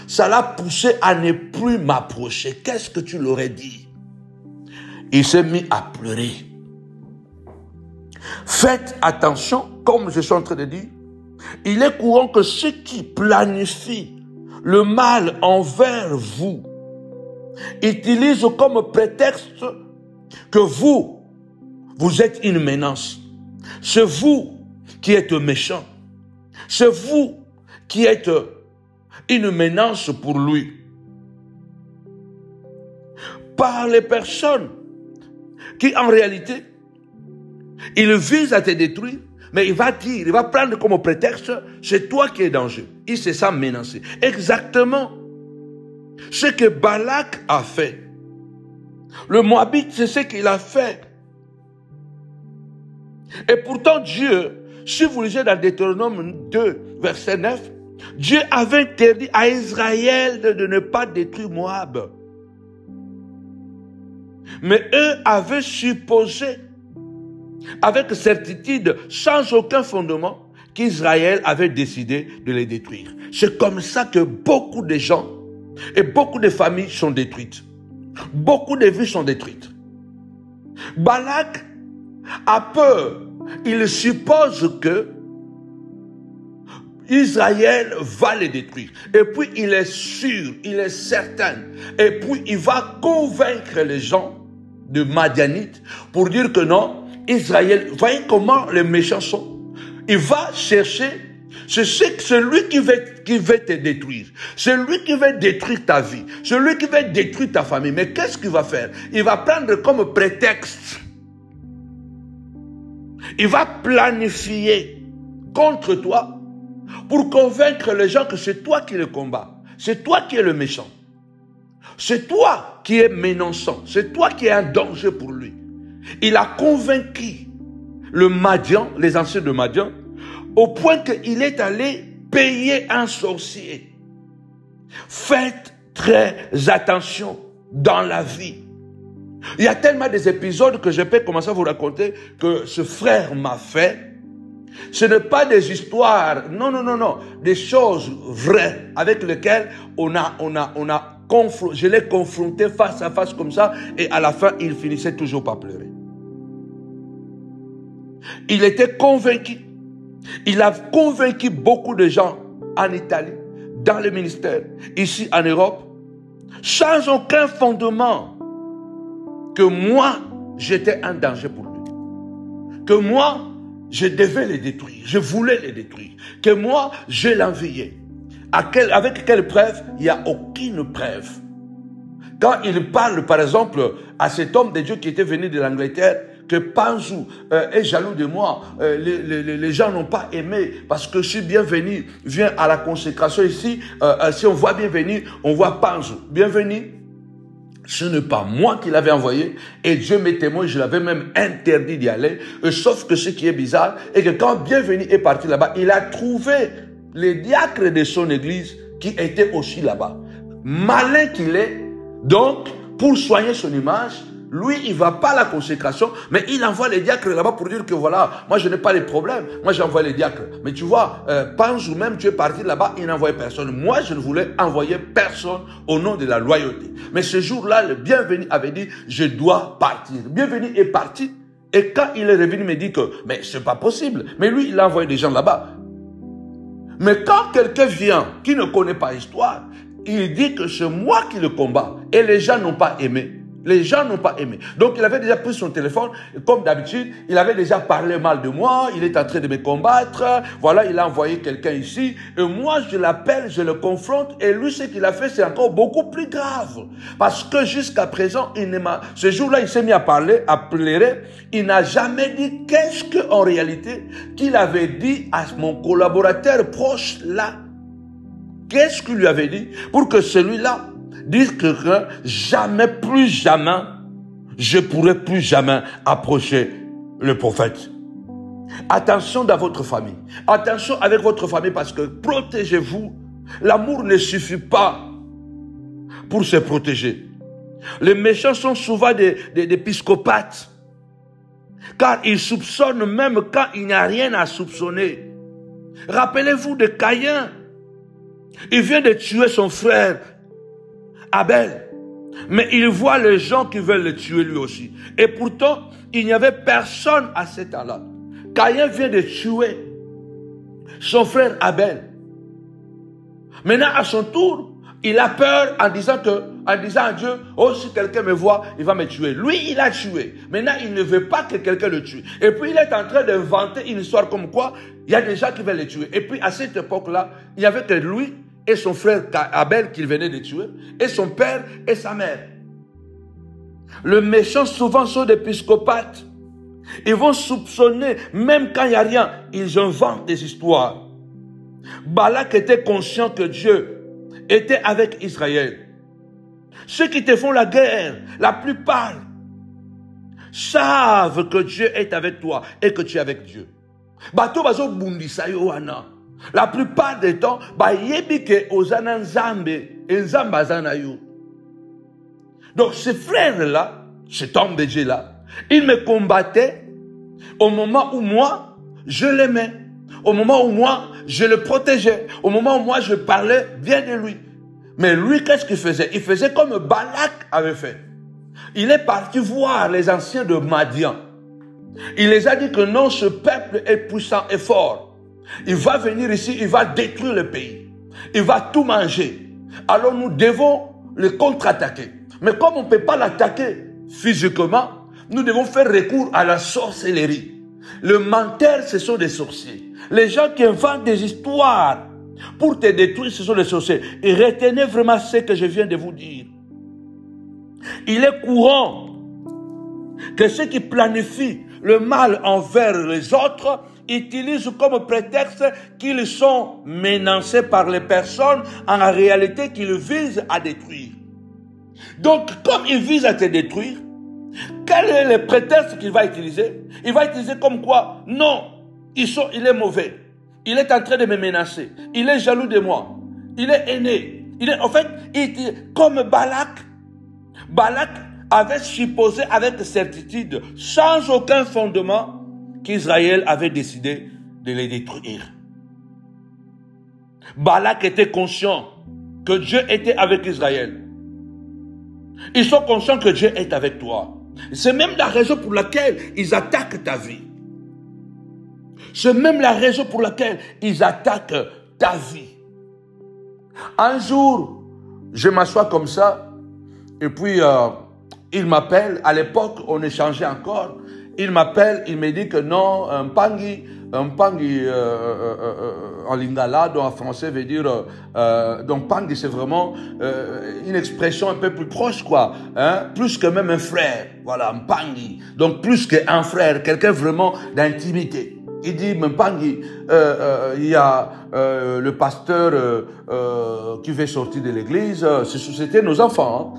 ça l'a poussé à ne plus m'approcher. Qu'est-ce que tu l'aurais dit? Il s'est mis à pleurer. Faites attention, comme je suis en train de dire, il est courant que ceux qui planifient le mal envers vous utilisent comme prétexte que vous êtes une menace. C'est vous qui êtes méchant. C'est vous qui êtes une menace pour lui. Par les personnes qui, en réalité, il vise à te détruire, mais il va prendre comme prétexte, c'est toi qui es dangereux. Il se sent menacé. Exactement ce que Balak a fait. Le Moabite, c'est ce qu'il a fait. Et pourtant Dieu, si vous lisez dans Deutéronome 2, verset 9, Dieu avait interdit à Israël de ne pas détruire Moab. Mais eux avaient supposé, avec certitude, sans aucun fondement, qu'Israël avait décidé de les détruire. C'est comme ça que beaucoup de gens et beaucoup de familles sont détruites. Beaucoup de vies sont détruites. Balak a peur. Il suppose que Israël va les détruire. Et puis il est sûr, il est certain. Et puis il va convaincre les gens de Madianites pour dire que non, Israël, voyez comment les méchants sont. Il va chercher, c'est celui qui veut te détruire. C'est lui qui veut détruire ta vie. C'est lui qui veut détruire ta famille. Mais qu'est-ce qu'il va faire? Il va prendre comme prétexte. Il va planifier contre toi pour convaincre les gens que c'est toi qui le combats. C'est toi qui es le méchant. C'est toi qui es menaçant. C'est toi qui es un danger pour lui. Il a convaincu le Madian, les anciens de Madian, au point qu'il est allé payer un sorcier. Faites très attention dans la vie. Il y a tellement des épisodes que je peux commencer à vous raconter que ce frère m'a fait. Ce n'est pas des histoires, non, des choses vraies avec lesquelles je l'ai confronté face à face comme ça et à la fin, il finissait toujours par pleurer. Il était convaincu. Il a convaincu beaucoup de gens en Italie, dans le ministère, ici en Europe, sans aucun fondement, que moi, j'étais un danger pour lui. Que moi, je devais les détruire. Je voulais les détruire. Que moi, je l'enviais. Avec quelle preuve? Il n'y a aucune preuve. Quand il parle, par exemple, à cet homme de Dieu qui était venu de l'Angleterre, que Panzou est jaloux de moi, les gens n'ont pas aimé parce que je suis bienvenu, viens à la consécration ici, si on voit bienvenu, on voit Panzou. Bienvenu. Ce n'est pas moi qui l'avais envoyé et Dieu m'est témoin, je l'avais même interdit d'y aller. Sauf que ce qui est bizarre est que quand Bienvenu est parti là-bas, il a trouvé les diacres de son église qui étaient aussi là-bas. Malin qu'il est, donc pour soigner son image, lui il ne va pas à la consécration, mais il envoie les diacres là-bas pour dire que voilà, moi je n'ai pas les problèmes, moi j'envoie les diacres. Mais tu vois, pense ou même tu es parti là-bas, il n'envoyait personne. Moi je ne voulais envoyer personne au nom de la loyauté. Mais ce jour-là, le Bienvenu avait dit, je dois partir. Bienvenu est parti. Et quand il est revenu, il me dit que, mais c'est pas possible. Mais lui, il a envoyé des gens là-bas. Mais quand quelqu'un vient qui ne connaît pas l'histoire, il dit que c'est moi qui le combat. Et les gens n'ont pas aimé. Les gens n'ont pas aimé. Donc, il avait déjà pris son téléphone. Et comme d'habitude, il avait déjà parlé mal de moi. Il est en train de me combattre. Voilà, il a envoyé quelqu'un ici. Et moi, je l'appelle, je le confronte. Et lui, ce qu'il a fait, c'est encore beaucoup plus grave. Parce que jusqu'à présent, ce jour-là, il s'est mis à parler, à pleurer. Il n'a jamais dit qu'est-ce qu'en réalité, qu'il avait dit à mon collaborateur proche là. Qu'est-ce qu'il lui avait dit pour que celui-là dise que jamais, plus jamais, je pourrai plus jamais approcher le prophète. Attention dans votre famille. Attention avec votre famille parce que protégez-vous. L'amour ne suffit pas pour se protéger. Les méchants sont souvent des psychopathes. Car ils soupçonnent même quand il n'y a rien à soupçonner. Rappelez-vous de Caïn. Il vient de tuer son frère Abel. Mais il voit les gens qui veulent le tuer lui aussi. Et pourtant, il n'y avait personne à cet temps-là. Caïn vient de tuer son frère Abel. Maintenant, à son tour, il a peur en disant à Dieu, oh, si quelqu'un me voit, il va me tuer. Lui, il a tué. Maintenant, il ne veut pas que quelqu'un le tue. Et puis, il est en train d'inventer une histoire comme quoi, il y a des gens qui veulent le tuer. Et puis, à cette époque-là, il n'y avait que lui et son frère Abel qu'il venait de tuer, et son père et sa mère. Les méchants souvent sont des psychopathes. Ils vont soupçonner, même quand il n'y a rien, ils inventent des histoires. Balak était conscient que Dieu était avec Israël. Ceux qui te font la guerre, la plupart, savent que Dieu est avec toi et que tu es avec Dieu. Bato bazo bundisa yo wana. La plupart des temps, donc ce frère-là, cet homme de Dieu-là, il me combattait au moment où moi, je l'aimais. Au moment où moi, je le protégeais. Au moment où moi, je parlais bien de lui. Mais lui, qu'est-ce qu'il faisait? Il faisait comme Balak avait fait. Il est parti voir les anciens de Madian. Il les a dit que non, ce peuple est puissant et fort. Il va venir ici, il va détruire le pays. Il va tout manger. Alors nous devons le contre-attaquer. Mais comme on ne peut pas l'attaquer physiquement, nous devons faire recours à la sorcellerie. Le menteur, ce sont des sorciers. Les gens qui inventent des histoires pour te détruire, ce sont des sorciers. Et retenez vraiment ce que je viens de vous dire. Il est courant que ceux qui planifient le mal envers les autres utilisent comme prétexte qu'ils sont menacés par les personnes en réalité qu'ils visent à détruire. Donc, comme ils visent à te détruire, quel est le prétexte qu'il va utiliser? Il va utiliser comme quoi? Non, il est mauvais. Il est en train de me menacer. Il est jaloux de moi. Il est aîné. En fait, comme Balak avait supposé avec certitude, sans aucun fondement, qu'Israël avait décidé de les détruire. Balak était conscient que Dieu était avec Israël. Ils sont conscients que Dieu est avec toi. C'est même la raison pour laquelle ils attaquent ta vie. C'est même la raison pour laquelle ils attaquent ta vie. Un jour, je m'assois comme ça, et puis il m'appelle. À l'époque, on échangeait encore. Il m'appelle, il me dit que non, un pangi en lingala, donc en français veut dire, donc pangi c'est vraiment une expression un peu plus proche, quoi, hein, plus que même un frère, voilà, un pangi, donc plus qu'un frère, quelqu'un vraiment d'intimité. Il dit, Mpangi, il y a le pasteur qui veut sortir de l'église. C'était nos enfants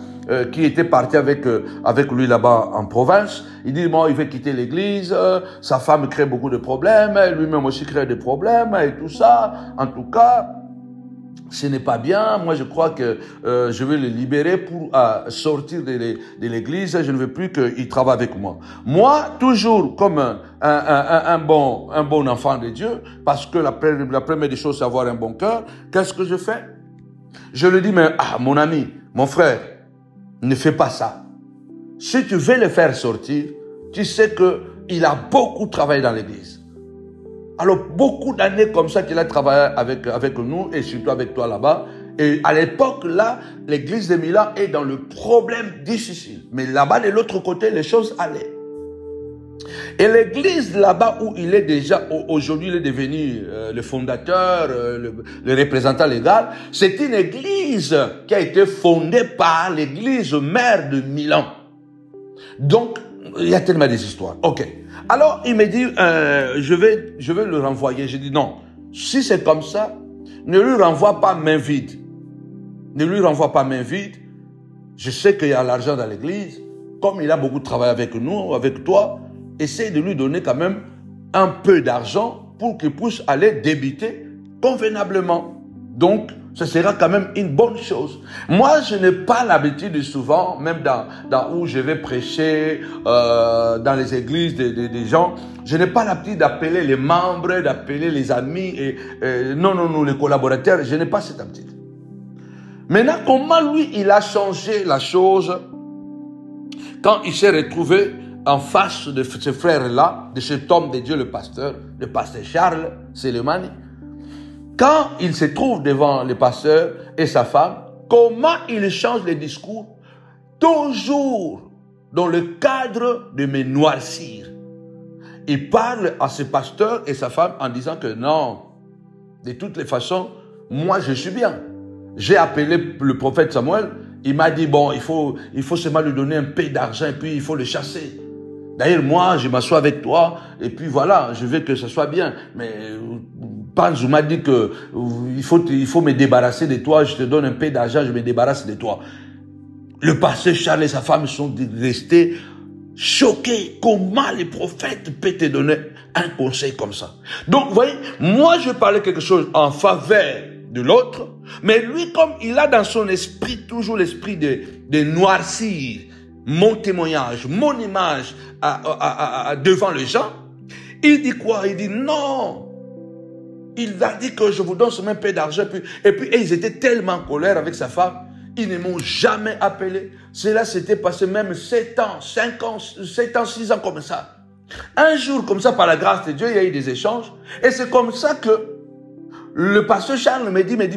qui étaient partis avec lui là-bas en province. Il dit, bon, il veut quitter l'église. Sa femme crée beaucoup de problèmes. Lui-même aussi crée des problèmes et tout ça. En tout cas, ce n'est pas bien. Moi, je crois que je vais le libérer pour sortir de l'église. Je ne veux plus qu'il travaille avec moi. Moi, toujours comme un bon enfant de Dieu, parce que la première des choses, c'est avoir un bon cœur. Qu'est-ce que je fais? Je lui dis, mais mon ami, mon frère, ne fais pas ça. Si tu veux le faire sortir, tu sais qu'il a beaucoup travaillé dans l'église. Alors, beaucoup d'années comme ça qu'il a travaillé avec nous et surtout avec toi là-bas. Et à l'époque, là, l'église de Milan est dans le problème difficile. Mais là-bas, de l'autre côté, les choses allaient. Et l'église là-bas où il est déjà, aujourd'hui, il est devenu le fondateur, le représentant légal. C'est une église qui a été fondée par l'église mère de Milan. Donc, il y a tellement des histoires. Ok. Alors, il me dit, je vais le renvoyer. Je dis non. Si c'est comme ça, ne lui renvoie pas main vide. Ne lui renvoie pas main vide. Je sais qu'il y a l'argent dans l'église. Comme il a beaucoup travaillé avec nous, avec toi, essaye de lui donner quand même un peu d'argent pour qu'il puisse aller débiter convenablement. Donc, ce sera quand même une bonne chose. Moi, je n'ai pas l'habitude souvent, même dans où je vais prêcher, dans les églises des gens, je n'ai pas l'habitude d'appeler les membres, d'appeler les amis, non, les collaborateurs, je n'ai pas cette habitude. Maintenant, comment lui, il a changé la chose quand il s'est retrouvé en face de ce frère-là, de cet homme de Dieu, le pasteur Charles Selemani. Quand il se trouve devant le pasteur et sa femme, comment il change les discours? Toujours dans le cadre de me noircir. Il parle à ce pasteur et sa femme en disant que non, de toutes les façons, moi je suis bien. J'ai appelé le prophète Samuel, il m'a dit bon, il faut seulement lui donner un peu d'argent et puis il faut le chasser. D'ailleurs, moi, je m'assois avec toi et puis voilà, je veux que ça soit bien. Mais Panzou m'a dit que il faut me débarrasser de toi, je te donne un peu d'argent, je me débarrasse de toi. Le pasteur Charles et sa femme sont restés choqués. Comment le prophète peut te donner un conseil comme ça? Donc, vous voyez, moi, je parlais quelque chose en faveur de l'autre, mais lui, comme il a dans son esprit toujours l'esprit de noircir mon témoignage, mon image devant les gens, il dit quoi? Il dit non. Il a dit que je vous donne seulement un peu d'argent. Et puis ils étaient tellement en colère avec sa femme, ils ne m'ont jamais appelé. Cela s'était passé même 7 ans, 5 ans, 7 ans, 6 ans comme ça. Un jour comme ça, par la grâce de Dieu, il y a eu des échanges. Et c'est comme ça que le pasteur Charles me dit, mais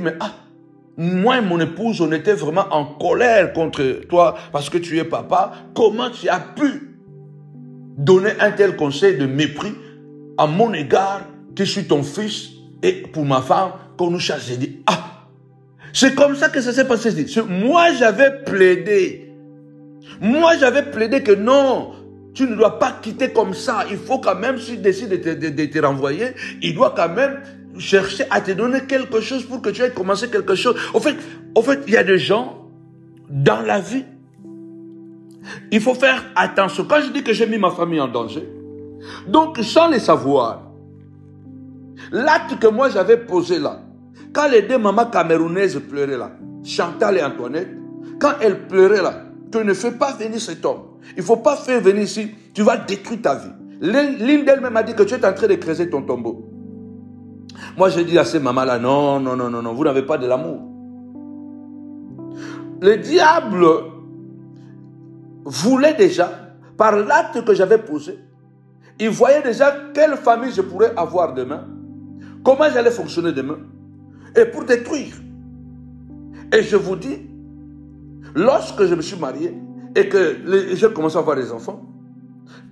moi et mon épouse, on était vraiment en colère contre toi parce que tu es papa. Comment tu as pu donner un tel conseil de mépris à mon égard, que je suis ton fils, et pour ma femme, qu'on nous chasse? J'ai dit, c'est comme ça que ça s'est passé. Moi, j'avais plaidé. Moi, j'avais plaidé que non, tu ne dois pas quitter comme ça. Il faut quand même, s'il décide de te renvoyer, il doit quand même chercher à te donner quelque chose pour que tu aies commencé quelque chose. Au fait, il y a des gens dans la vie. Il faut faire attention. Quand je dis que j'ai mis ma famille en danger, donc sans le savoir, l'acte que moi j'avais posé là, quand les deux mamans camerounaises pleuraient là, Chantal et Antoinette, quand elles pleuraient là, que ne fais pas venir cet homme. Il ne faut pas faire venir ici. Tu vas détruire ta vie. L'une d'elles-même a dit que tu es en train de creuser ton tombeau. Moi, j'ai dit à ces mamans-là, non, non, non, non, non, vous n'avez pas de l'amour. Le diable voulait déjà, par l'acte que j'avais posé, il voyait déjà quelle famille je pourrais avoir demain, comment j'allais fonctionner demain, et pour détruire. Et je vous dis, lorsque je me suis marié et que j'ai commencé à avoir des enfants,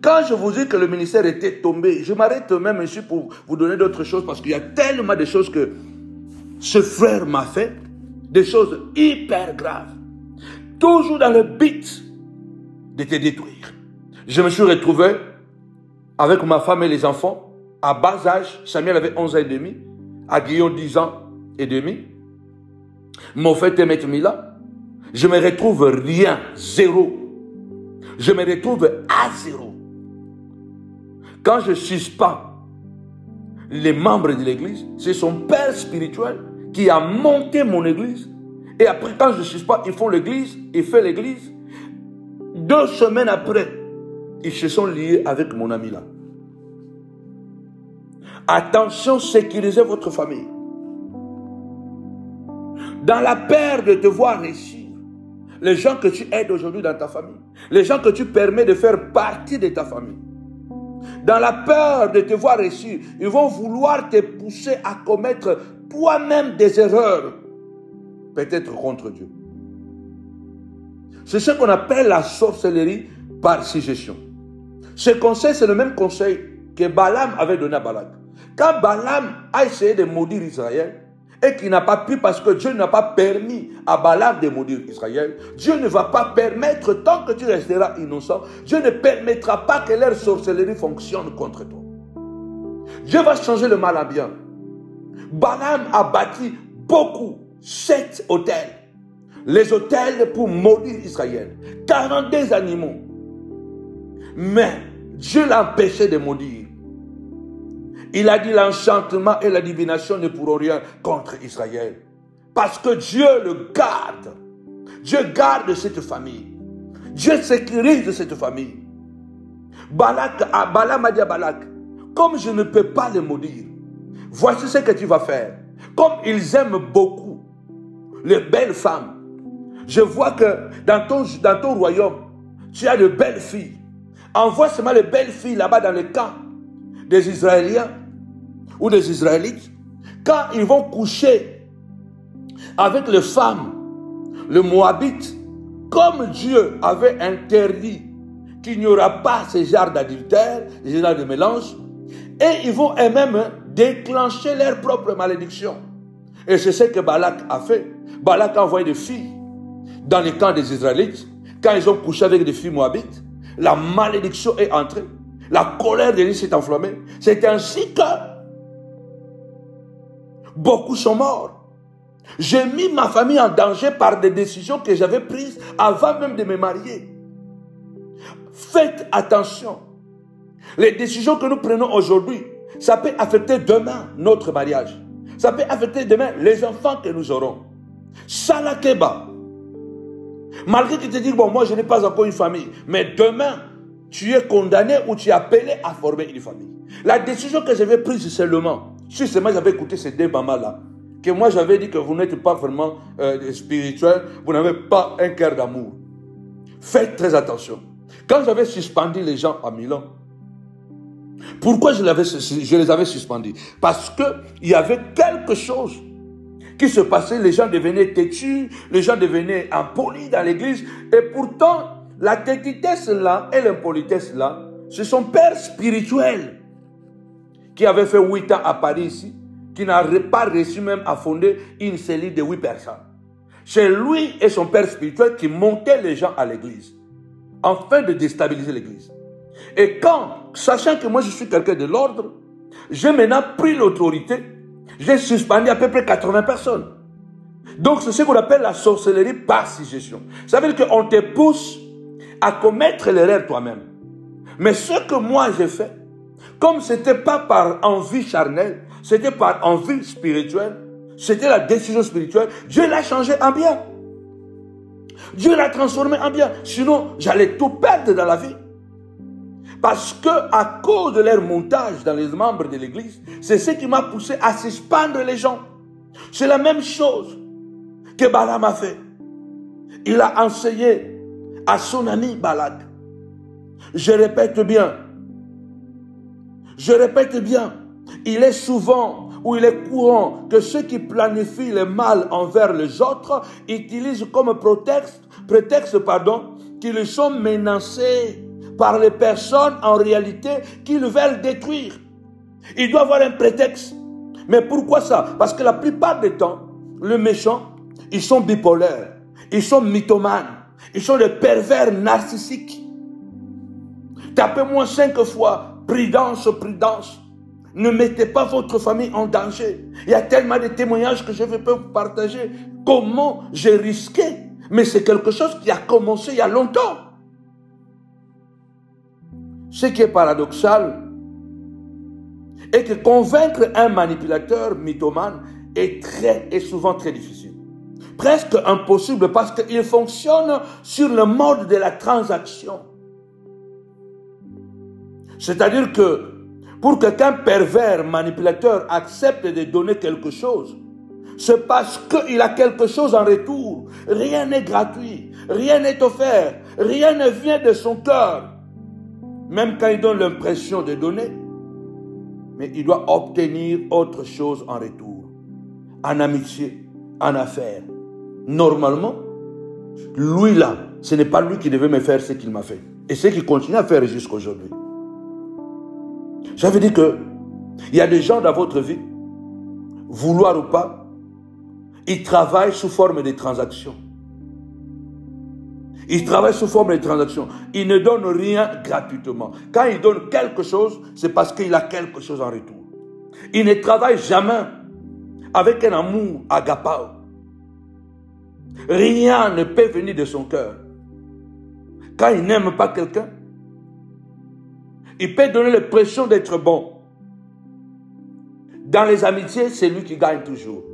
quand je vous dis que le ministère était tombé, je m'arrête même ici pour vous donner d'autres choses parce qu'il y a tellement de choses que ce frère m'a fait, des choses hyper graves, toujours dans le but de te détruire. Je me suis retrouvé avec ma femme et les enfants à bas âge. Samuel avait 11 ans et demi, à Guillaume 10 ans et demi. Mon fait est mettre là. Je me retrouve rien, zéro. Je me retrouve à zéro. Quand je suspends les membres de l'église, c'est son père spirituel qui a monté mon église. Et après, quand je suspends, ils font l'église, ils font l'église. 2 semaines après, ils se sont liés avec mon ami là. Attention, sécurisez votre famille. Dans la peur de te voir réussir, les gens que tu aides aujourd'hui dans ta famille, les gens que tu permets de faire partie de ta famille, dans la peur de te voir réussir, ils vont vouloir te pousser à commettre toi-même des erreurs, peut-être contre Dieu. C'est ce qu'on appelle la sorcellerie par suggestion. Ce conseil, c'est le même conseil que Balaam avait donné à Balak. Quand Balaam a essayé de maudire Israël, et qu'il n'a pas pu parce que Dieu n'a pas permis à Balaam de maudire Israël, Dieu ne va pas permettre, tant que tu resteras innocent, Dieu ne permettra pas que leur sorcellerie fonctionne contre toi. Dieu va changer le mal en bien. Balaam a bâti beaucoup, 7 autels. Les autels pour maudire Israël. 42 animaux. Mais Dieu l'a empêché de maudire. Il a dit l'enchantement et la divination ne pourront rien contre Israël. Parce que Dieu le garde. Dieu garde cette famille. Dieu sécurise cette famille. Balaam a dit à Balak, comme je ne peux pas les maudire, voici ce que tu vas faire. Comme ils aiment beaucoup les belles femmes, je vois que dans ton royaume, tu as de belles filles. Envoie seulement les belles filles là-bas dans le camp des Israéliens ou des Israélites. Quand ils vont coucher avec les femmes, le Moabite, comme Dieu avait interdit qu'il n'y aura pas ce genre d'adultère, ce genre de mélange, et ils vont eux-mêmes déclencher leur propre malédiction. Et c'est ce que Balak a fait. Balak a envoyé des filles dans les camps des Israélites. Quand ils ont couché avec des filles moabites, la malédiction est entrée. La colère de Dieu s'est enflammée. C'est ainsi que beaucoup sont morts. J'ai mis ma famille en danger par des décisions que j'avais prises avant même de me marier. Faites attention. Les décisions que nous prenons aujourd'hui, ça peut affecter demain notre mariage. Ça peut affecter demain les enfants que nous aurons. Salakeba. Malgré que tu te dis, bon, moi je n'ai pas encore une famille, mais demain, tu es condamné ou tu es appelé à former une famille. La décision que j'avais prise seulement, si seulement j'avais écouté ces deux mamans-là, que moi j'avais dit que vous n'êtes pas vraiment spirituel, vous n'avez pas un cœur d'amour. Faites très attention. Quand j'avais suspendu les gens à Milan, pourquoi je les avais suspendus? Parce qu'il y avait quelque chose qui se passait, les gens devenaient têtus, les gens devenaient impolis dans l'église, et pourtant, la têtitesse là et l'impolitesse là, c'est son père spirituel qui avait fait 8 ans à Paris ici, qui n'a pas réussi même à fonder une cellule de 8 personnes. C'est lui et son père spirituel qui montaient les gens à l'église, afin de déstabiliser l'église. Et quand, sachant que moi je suis quelqu'un de l'ordre, j'ai maintenant pris l'autorité, j'ai suspendu à peu près 80 personnes. Donc c'est ce qu'on appelle la sorcellerie par suggestion. Ça veut dire qu'on te pousse à commettre l'erreur toi-même. Mais ce que moi j'ai fait, comme ce n'était pas par envie charnelle, c'était par envie spirituelle, c'était la décision spirituelle, Dieu l'a changé en bien. Dieu l'a transformé en bien. Sinon, j'allais tout perdre dans la vie. Parce que à cause de leur montage dans les membres de l'église, c'est ce qui m'a poussé à suspendre les gens. C'est la même chose que Balaam a fait. Il a enseigné à son ami Balak. Je répète bien, il est souvent ou il est courant que ceux qui planifient le mal envers les autres utilisent comme prétexte, qu'ils sont menacés par les personnes en réalité qu'ils veulent détruire. Il doit avoir un prétexte. Mais pourquoi ça? Parce que la plupart des temps, les méchants, ils sont bipolaires, ils sont mythomanes, ils sont des pervers narcissiques. Tapez-moi 5 fois, prudence, prudence. Ne mettez pas votre famille en danger. Il y a tellement de témoignages que je peux vous partager. Comment j'ai risqué. Mais c'est quelque chose qui a commencé il y a longtemps. Ce qui est paradoxal est que convaincre un manipulateur mythomane est souvent très difficile. Presque impossible parce qu'il fonctionne sur le mode de la transaction. C'est-à-dire que pour qu'un pervers manipulateur accepte de donner quelque chose, c'est parce qu'il a quelque chose en retour. Rien n'est gratuit, rien n'est offert, rien ne vient de son cœur. Même quand il donne l'impression de donner, mais il doit obtenir autre chose en retour. En amitié, en affaires. Normalement, lui là, ce n'est pas lui qui devait me faire ce qu'il m'a fait. Et ce qu'il continue à faire jusqu'à aujourd'hui. Ça veut dire que il y a des gens dans votre vie, vouloir ou pas, ils travaillent sous forme de transactions. Ils travaillent sous forme de transactions. Ils ne donnent rien gratuitement. Quand ils donnent quelque chose, c'est parce qu'il a quelque chose en retour. Ils ne travaillent jamais avec un amour agapao. Rien ne peut venir de son cœur. Quand il n'aime pas quelqu'un, il peut donner l'impression d'être bon. Dans les amitiés, c'est lui qui gagne toujours.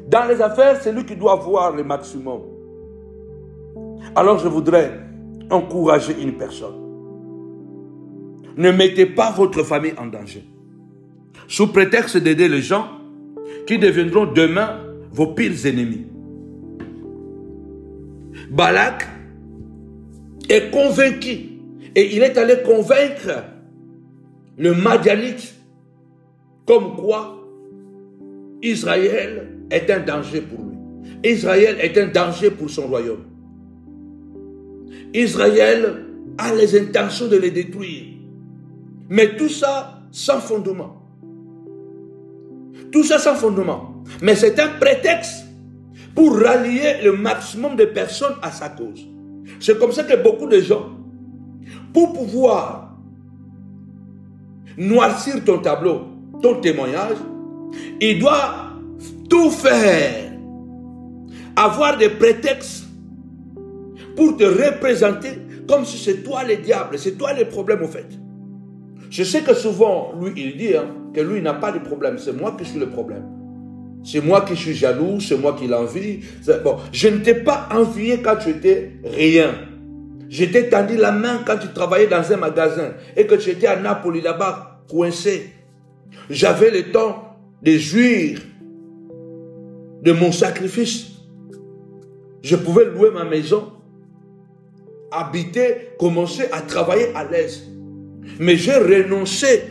Dans les affaires, c'est lui qui doit avoir le maximum. Alors je voudrais encourager une personne. Ne mettez pas votre famille en danger. Sous prétexte d'aider les gens qui deviendront demain vos pires ennemis. Balak est convaincu. Et il est allé convaincre le Madianite comme quoi Israël est un danger pour lui. Israël est un danger pour son royaume. Israël a les intentions de les détruire. Mais tout ça sans fondement. Tout ça sans fondement. Mais c'est un prétexte pour rallier le maximum de personnes à sa cause. C'est comme ça que beaucoup de gens, pour pouvoir noircir ton tableau, ton témoignage, il doit tout faire. Avoir des prétextes pour te représenter comme si c'est toi le diable, c'est toi le problème au fait. Je sais que souvent, lui, il dit que lui n'a pas de problème, c'est moi qui suis le problème. C'est moi qui suis jaloux, c'est moi qui l'envie. Bon, je ne t'ai pas envié quand tu étais rien. Je t'ai tendu la main quand tu travaillais dans un magasin et que tu étais à Napoli là-bas, coincé. J'avais le temps de jouir de mon sacrifice. Je pouvais louer ma maison, habiter, commencer à travailler à l'aise. Mais j'ai renoncé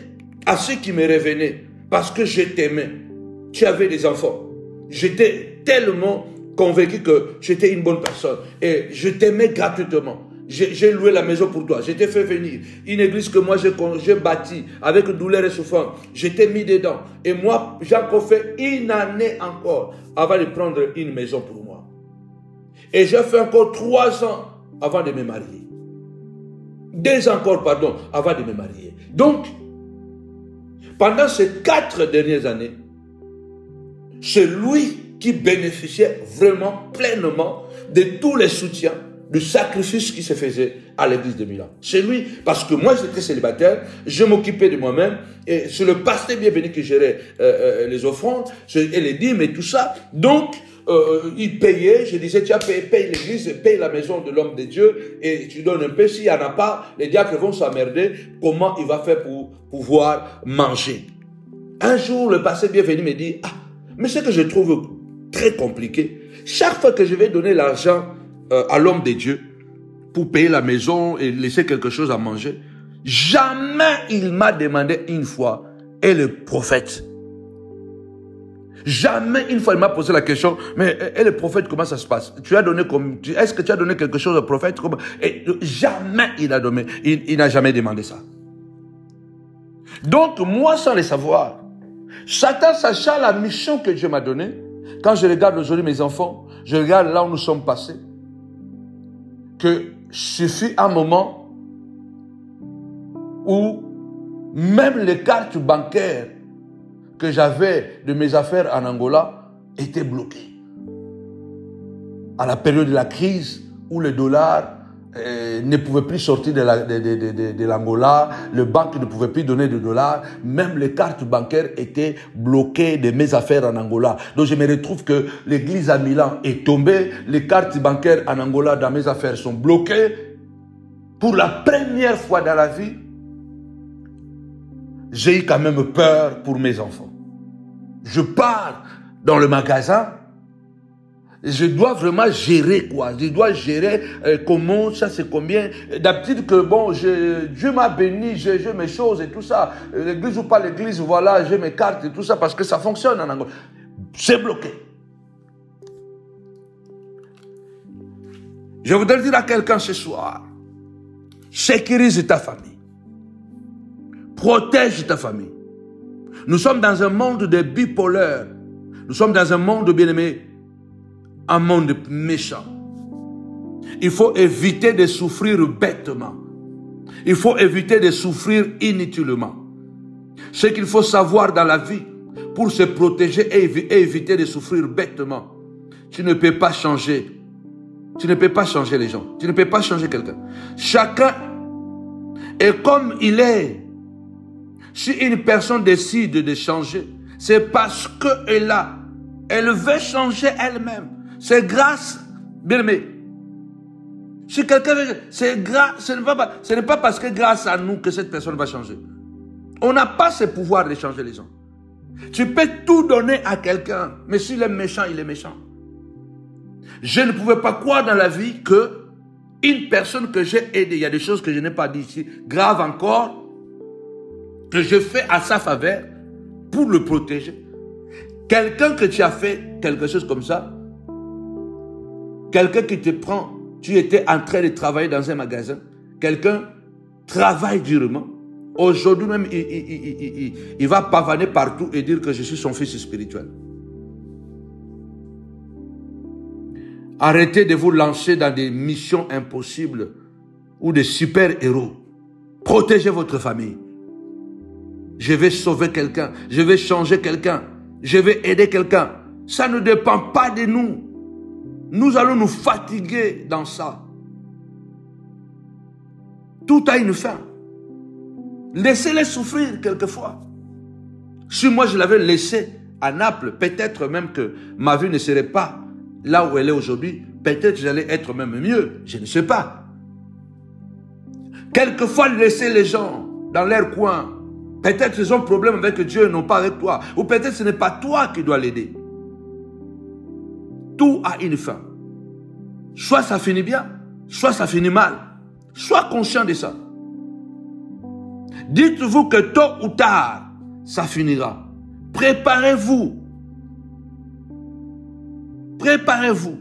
à ce qui me revenait parce que je t'aimais. Tu avais des enfants. J'étais tellement convaincu que tu étais une bonne personne et je t'aimais gratuitement. J'ai loué la maison pour toi. Je t'ai fait venir. Une église que moi j'ai bâtie avec douleur et souffrance. Je t'ai mis dedans. Et moi, j'ai encore fait une année encore avant de prendre une maison pour moi. Et j'ai fait encore 3 ans avant de me marier. 2 ans encore, pardon, avant de me marier. Donc, pendant ces 4 dernières années, c'est lui qui bénéficiait vraiment pleinement de tous les soutiens, du sacrifice qui se faisait à l'église de Milan. C'est lui, parce que moi j'étais célibataire, je m'occupais de moi-même, et c'est le pasteur bienvenu qui gérait les offrandes, et les dîmes et tout ça. Donc, ils payaient, je disais, tu as payé, paye l'église, paye la maison de l'homme de Dieu, et tu donnes un peu. S'il n'y en a pas, les diacres vont s'emmerder. Comment il va faire pour pouvoir manger? Un jour, le pasteur bienvenu me dit, mais ce que je trouve très compliqué, chaque fois que je vais donner l'argent à l'homme de Dieu pour payer la maison et laisser quelque chose à manger, jamais il m'a demandé une fois, et le prophète? Jamais une fois il m'a posé la question, mais et le prophète, comment ça se passe? Tu as donné comme, est-ce que tu as donné quelque chose au prophète? Et jamais il a donné, il n'a jamais demandé ça. Donc moi, sans le savoir, Satan, sachant la mission que Dieu m'a donnée, quand je regarde aujourd'hui mes enfants, je regarde là où nous sommes passés, que suffit un moment où même les cartes bancaires que j'avais de mes affaires en Angola étaient bloquées. À la période de la crise où le dollar ne pouvait plus sortir de l'Angola, le banque ne pouvait plus donner de dollars, même les cartes bancaires étaient bloquées de mes affaires en Angola. Donc je me retrouve que l'église à Milan est tombée, les cartes bancaires en Angola dans mes affaires sont bloquées. Pour la première fois dans la vie, j'ai eu quand même peur pour mes enfants. Je pars dans le magasin, je dois vraiment gérer quoi. Je dois gérer comment, ça c'est combien. D'habitude que bon, Dieu m'a béni, j'ai mes choses et tout ça. L'église ou pas l'église, voilà, j'ai mes cartes et tout ça parce que ça fonctionne en Angola. C'est bloqué. Je voudrais dire à quelqu'un ce soir, sécurise ta famille. Protège ta famille. Nous sommes dans un monde de bipolaire. Nous sommes dans un monde, bien-aimé, un monde méchant. Il faut éviter de souffrir bêtement. Il faut éviter de souffrir inutilement. Ce qu'il faut savoir dans la vie pour se protéger et éviter de souffrir bêtement. Tu ne peux pas changer. Tu ne peux pas changer les gens. Tu ne peux pas changer quelqu'un. Chacun est comme il est. Si une personne décide de changer, c'est parce elle veut changer elle-même. C'est grâce, bien aimé. Si quelqu'un veut, c'est grâce, ce n'est pas parce que grâce à nous que cette personne va changer. On n'a pas ce pouvoir de changer les gens. Tu peux tout donner à quelqu'un, mais s'il est méchant, il est méchant. Je ne pouvais pas croire dans la vie que une personne que j'ai aidée, il y a des choses que je n'ai pas dit ici, graves encore, que je fais à sa faveur pour le protéger. Quelqu'un que tu as fait quelque chose comme ça, quelqu'un qui te prend, tu étais en train de travailler dans un magasin, quelqu'un travaille durement, aujourd'hui même il va pavaner partout et dire que je suis son fils spirituel. Arrêtez de vous lancer dans des missions impossibles ou des super-héros. Protégez votre famille. Je vais sauver quelqu'un, je vais changer quelqu'un, je vais aider quelqu'un. Ça ne dépend pas de nous. Nous allons nous fatiguer dans ça. Tout a une fin. Laissez-les souffrir quelquefois. Si moi je l'avais laissé à Naples, peut-être même que ma vie ne serait pas là où elle est aujourd'hui. Peut-être j'allais être même mieux. Je ne sais pas. Quelquefois, laisser les gens dans leur coin. Peut-être ils ont un problème avec Dieu et non pas avec toi. Ou peut-être ce n'est pas toi qui dois l'aider. Tout a une fin. Soit ça finit bien, soit ça finit mal. Sois conscient de ça. Dites-vous que tôt ou tard, ça finira. Préparez-vous. Préparez-vous.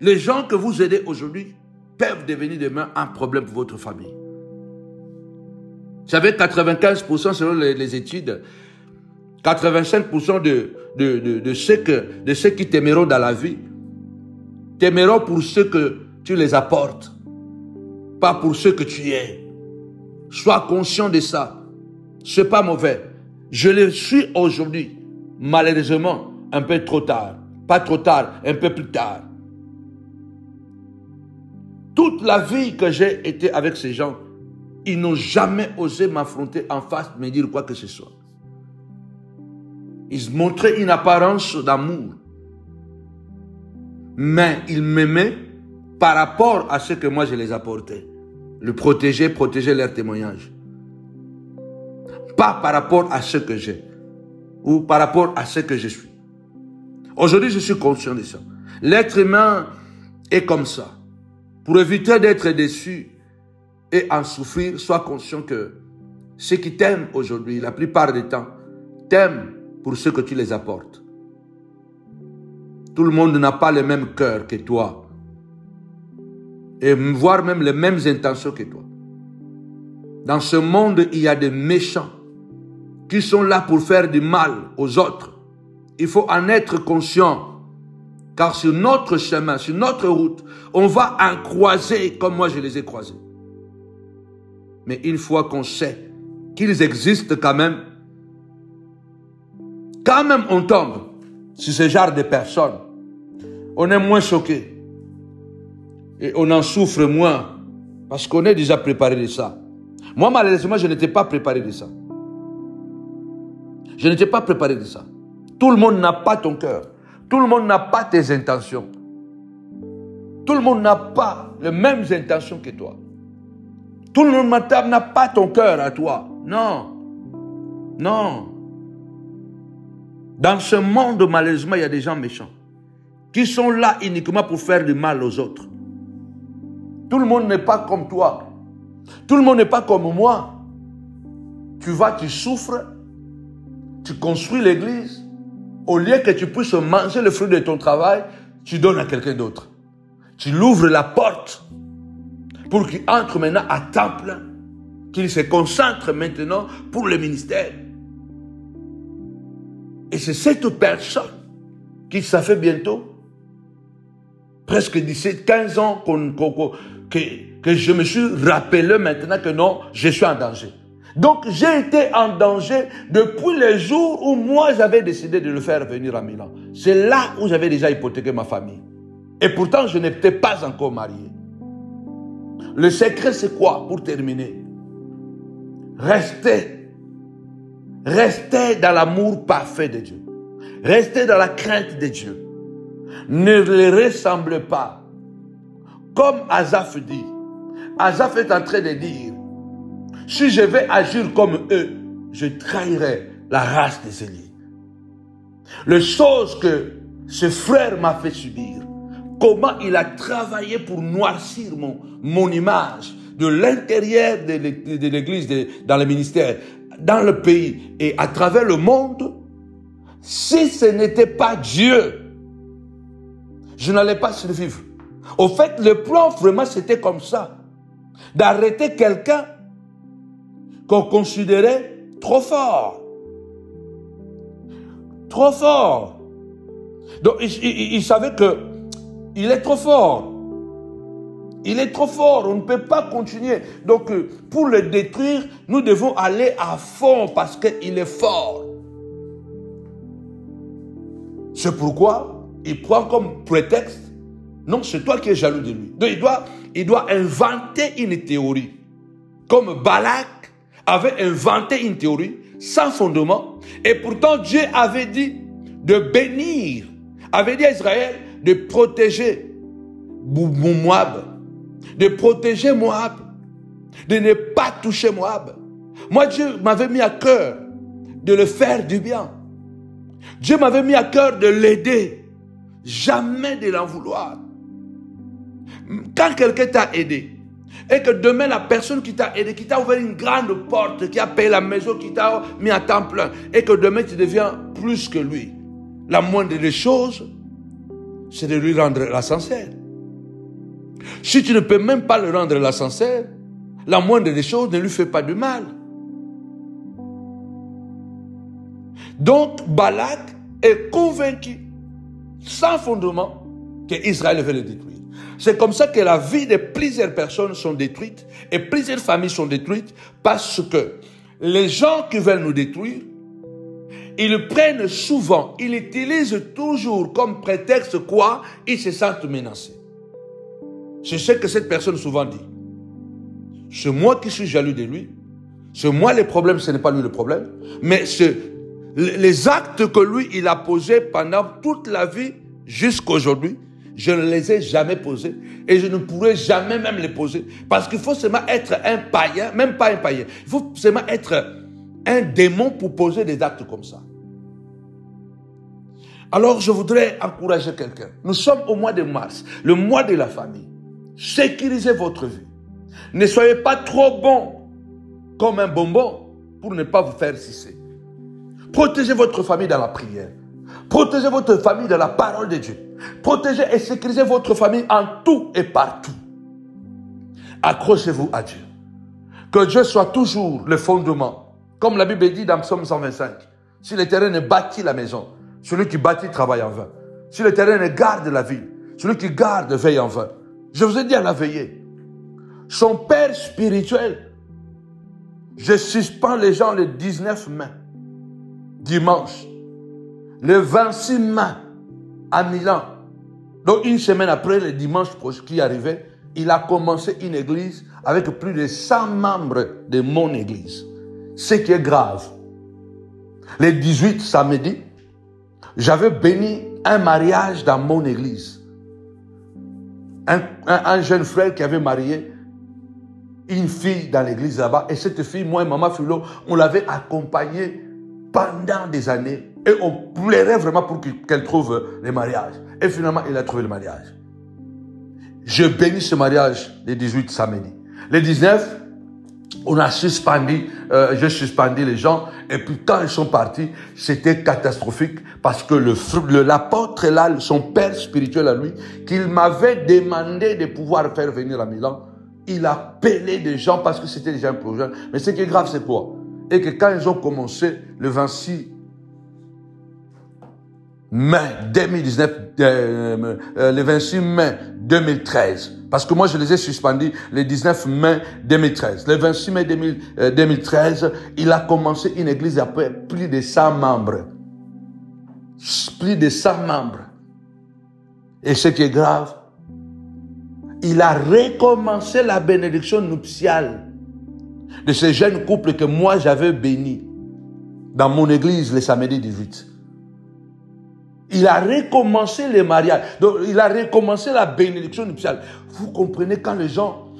Les gens que vous aidez aujourd'hui peuvent devenir demain un problème pour votre famille. Vous savez, 95% selon les études, 85% de ceux qui t'aimeront dans la vie, t'aimeront pour ce que tu les apportes, pas pour ce que tu es. Sois conscient de ça. Ce n'est pas mauvais. Je le suis aujourd'hui, malheureusement, un peu trop tard. Pas trop tard, un peu plus tard. Toute la vie que j'ai été avec ces gens, ils n'ont jamais osé m'affronter en face, me dire quoi que ce soit. Ils montraient une apparence d'amour. Mais ils m'aimaient par rapport à ce que moi je les apportais. Le protéger leur témoignage. Pas par rapport à ce que j'ai. Ou par rapport à ce que je suis. Aujourd'hui, je suis conscient de ça. L'être humain est comme ça. Pour éviter d'être déçu et en souffrir, sois conscient que ceux qui t'aiment aujourd'hui, la plupart du temps, t'aiment pour ce que tu les apportes. Tout le monde n'a pas le même cœur que toi. Et voire même les mêmes intentions que toi. Dans ce monde, il y a des méchants qui sont là pour faire du mal aux autres. Il faut en être conscient. Car sur notre chemin, sur notre route, on va en croiser comme moi je les ai croisés. Mais une fois qu'on sait qu'ils existent quand même on tombe sur ce genre de personnes, on est moins choqué. Et on en souffre moins. Parce qu'on est déjà préparé de ça. Moi, malheureusement, je n'étais pas préparé de ça. Je n'étais pas préparé de ça. Tout le monde n'a pas ton cœur. Tout le monde n'a pas tes intentions. Tout le monde n'a pas les mêmes intentions que toi. Tout le monde n'a pas ton cœur à toi. Non. Non. Dans ce monde, malheureusement, il y a des gens méchants qui sont là uniquement pour faire du mal aux autres. Tout le monde n'est pas comme toi. Tout le monde n'est pas comme moi. Tu vas, tu souffres, tu construis l'église. Au lieu que tu puisses manger le fruit de ton travail, tu donnes à quelqu'un d'autre. Tu l'ouvres la porte pour qu'il entre maintenant à temps plein, qu'il se concentre maintenant pour le ministère. Et c'est cette personne qui, ça fait bientôt presque 17-15 ans que je me suis rappelé maintenant que non, je suis en danger. Donc j'ai été en danger depuis le jour où moi j'avais décidé de le faire venir à Milan. C'est là où j'avais déjà hypothéqué ma famille. Et pourtant je n'étais pas encore marié. Le secret c'est quoi pour terminer? Restez dans l'amour parfait de Dieu. Restez dans la crainte de Dieu. Ne les ressemblez pas. Comme Asaph dit. Asaph est en train de dire, si je vais agir comme eux, je trahirai la race des Élie. Les choses que ce frère m'a fait subir, comment il a travaillé pour noircir mon image de l'intérieur de l'église, dans le ministère, dans le pays et à travers le monde, si ce n'était pas Dieu, je n'allais pas survivre. Au fait, le plan vraiment c'était comme ça. D'arrêter quelqu'un qu'on considérait trop fort. Trop fort. Donc, il savait que il est trop fort. Il est trop fort. On ne peut pas continuer. Donc, pour le détruire, nous devons aller à fond parce qu'il est fort. C'est pourquoi il prend comme prétexte, non, c'est toi qui es jaloux de lui. Donc, il doit inventer une théorie. Comme Balak avait inventé une théorie sans fondement. Et pourtant, Dieu avait dit de bénir, avait dit à Israël de protéger Moab, de protéger Moab, de ne pas toucher Moab. Moi, Dieu m'avait mis à cœur de le faire du bien. Dieu m'avait mis à cœur de l'aider, jamais de l'en vouloir. Quand quelqu'un t'a aidé, et que demain la personne qui t'a aidé, qui t'a ouvert une grande porte, qui a payé la maison, qui t'a mis à temps plein, et que demain tu deviens plus que lui, la moindre des choses, c'est de lui rendre l'ascenseur. Si tu ne peux même pas le rendre l'ascenseur, la moindre des choses ne lui fait pas de mal. Donc Balak est convaincu, sans fondement, que Israël veut le détruire. C'est comme ça que la vie de plusieurs personnes sont détruites et plusieurs familles sont détruites parce que les gens qui veulent nous détruire, ils prennent souvent, ils utilisent toujours comme prétexte quoi? Ils se sentent menacés. C'est ce que cette personne souvent dit. C'est moi qui suis jaloux de lui. C'est moi le problème, ce n'est pas lui le problème. Mais ce les actes que lui, il a posés pendant toute la vie jusqu'à aujourd'hui, je ne les ai jamais posés et je ne pourrai jamais même les poser. Parce qu'il faut seulement être un païen, même pas un païen, il faut seulement être un démon pour poser des actes comme ça. Alors je voudrais encourager quelqu'un. Nous sommes au mois de mars, le mois de la famille. Sécurisez votre vie. Ne soyez pas trop bon comme un bonbon pour ne pas vous faire sucer. Protégez votre famille dans la prière. Protégez votre famille dans la parole de Dieu. Protégez et sécurisez votre famille en tout et partout. Accrochez-vous à Dieu. Que Dieu soit toujours le fondement. Comme la Bible dit dans Psaume 125. Si l'Éternel ne bâtit la maison, celui qui bâtit travaille en vain. Si l'Éternel ne garde la ville, celui qui garde veille en vain. Je vous ai dit à la veillée. Son père spirituel, je suspends les gens le 19 mai, dimanche. Le 26 mai, à Milan. Donc une semaine après, le dimanche qui arrivait, il a commencé une église avec plus de 100 membres de mon église. Ce qui est grave. Le 18 samedi, j'avais béni un mariage dans mon église. Un jeune frère qui avait marié une fille dans l'église là-bas. Et cette fille, moi et Maman Philo, on l'avait accompagnée pendant des années. Et on plairait vraiment pour qu'elle trouve le mariage. Et finalement, il a trouvé le mariage. Je bénis ce mariage le 18 samedi. Le 19, on a suspendu, j'ai suspendu les gens. Et puis quand ils sont partis, c'était catastrophique. Parce que l'apôtre là, son père spirituel à lui, qu'il m'avait demandé de pouvoir faire venir à Milan, il a appelé des gens parce que c'était déjà un projet. Mais ce qui est grave, c'est quoi? Et que quand ils ont commencé le 26 mai 2019, le 26 mai 2013, parce que moi je les ai suspendus le 19 mai 2013. Le 26 mai 2013, il a commencé une église après plus de 100 membres. Plus de 100 membres. Et ce qui est grave, il a recommencé la bénédiction nuptiale de ce jeune couple que moi j'avais béni dans mon église le samedi 18. Il a recommencé les mariages. Donc, il a recommencé la bénédiction nuptiale. Vous comprenez, quand les gens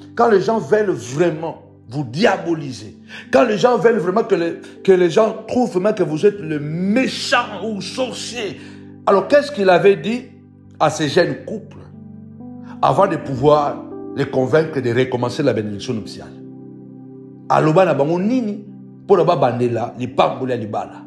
veulent vraiment vous diaboliser, quand les gens veulent vraiment que les gens trouvent vraiment que vous êtes le méchant ou sorcier. Alors, qu'est-ce qu'il avait dit à ces jeunes couples avant de pouvoir les convaincre de recommencer la bénédiction nuptiale? Aloba na bango nini pour la bandela, li pambola li bala.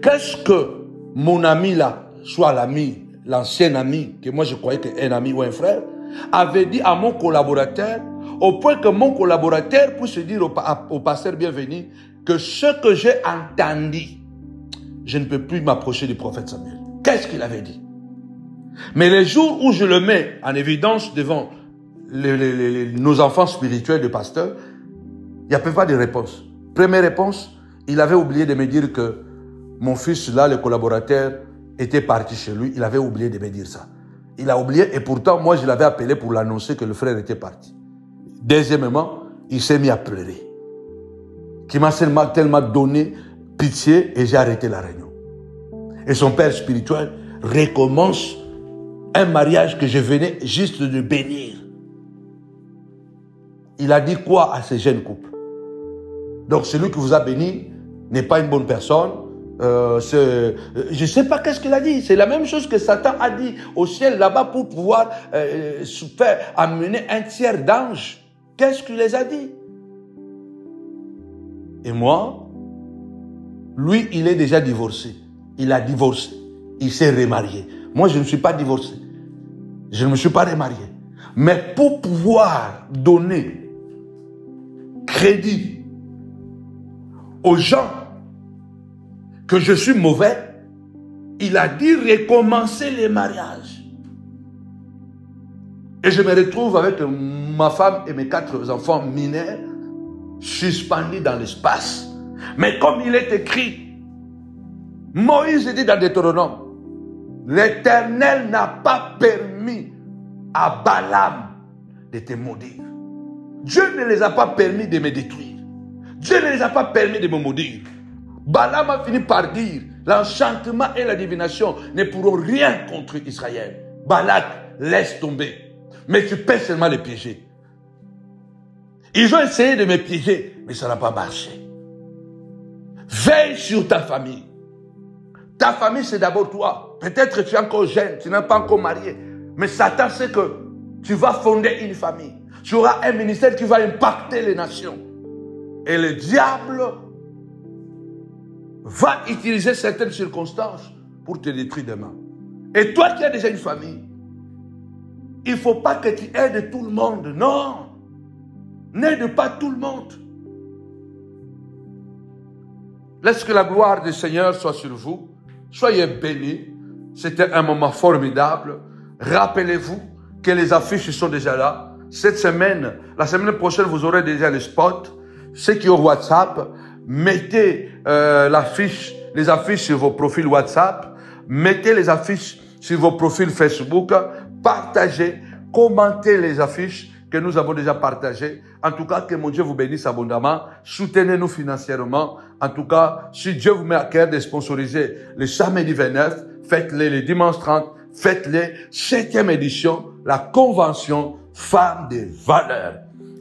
Qu'est-ce que mon ami là, soit l'ami, l'ancien ami, que moi je croyais qu'un ami ou un frère, avait dit à mon collaborateur, au point que mon collaborateur puisse dire au pasteur bienvenu que ce que j'ai entendu, je ne peux plus m'approcher du prophète Samuel. Qu'est-ce qu'il avait dit? Mais les jours où je le mets en évidence devant nos enfants spirituels de pasteur, il n'y a pas de réponse. Première réponse, il avait oublié de me dire que mon fils là, le collaborateur, était parti chez lui. Il avait oublié de me dire ça. Il a oublié et pourtant, moi, je l'avais appelé pour l'annoncer que le frère était parti. Deuxièmement, il s'est mis à pleurer. Qui m'a tellement donné pitié et j'ai arrêté la réunion. Et son père spirituel recommence un mariage que je venais juste de bénir. Il a dit quoi à ces jeunes couples? Donc celui qui vous a béni n'est pas une bonne personne. Je ne sais pas qu'est-ce qu'il a dit. C'est la même chose que Satan a dit au ciel là-bas pour pouvoir faire amener un tiers d'anges. Qu'est-ce qu'il les a dit? Et moi, lui, il est déjà divorcé. Il a divorcé. Il s'est remarié. Moi, je ne suis pas divorcé. Je ne me suis pas remarié. Mais pour pouvoir donner crédit aux gens que je suis mauvais, il a dit recommencer les mariages. Et je me retrouve avec ma femme et mes 4 enfants mineurs suspendus dans l'espace. Mais comme il est écrit, Moïse dit dans Deutéronome, l'Éternel n'a pas permis à Balaam de te maudire. Dieu ne les a pas permis de me détruire. Dieu ne les a pas permis de me maudire. Balaam a fini par dire, l'enchantement et la divination ne pourront rien contre Israël. Balak, laisse tomber. Mais tu peux seulement les piéger. Ils ont essayé de me piéger, mais ça n'a pas marché. Veille sur ta famille. Ta famille, c'est d'abord toi. Peut-être que tu es encore jeune, tu n'es pas encore marié. Mais Satan sait que tu vas fonder une famille. Tu auras un ministère qui va impacter les nations. Et le diable va utiliser certaines circonstances pour te détruire demain. Et toi qui as déjà une famille, il ne faut pas que tu aides tout le monde. Non. N'aide pas tout le monde. Laisse que la gloire du Seigneur soit sur vous. Soyez bénis. C'était un moment formidable. Rappelez-vous que les affiches sont déjà là. Cette semaine, la semaine prochaine, vous aurez déjà les spots. Ceux qui ont WhatsApp, mettez les affiches sur vos profils WhatsApp. Mettez les affiches sur vos profils Facebook. Partagez, commentez les affiches que nous avons déjà partagées. En tout cas, que mon Dieu vous bénisse abondamment. Soutenez-nous financièrement. En tout cas, si Dieu vous met à cœur de sponsoriser le samedi 29, faites-le le dimanche 30, faites-le 7e édition, la convention Femmes de valeur.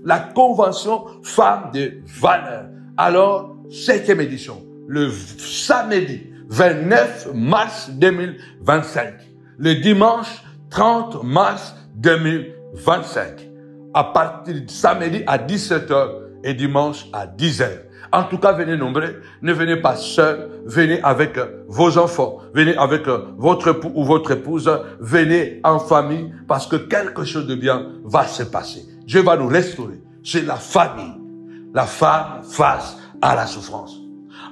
La convention Femmes de valeur. Alors, 7e édition, le samedi 29 mars 2025, le dimanche 30 mars 2025, à partir de samedi à 17h et dimanche à 10h. En tout cas, venez nombreux, ne venez pas seuls, venez avec vos enfants, venez avec votre époux ou votre épouse, venez en famille parce que quelque chose de bien va se passer. Dieu va nous restaurer. C'est la famille, la femme face à la souffrance.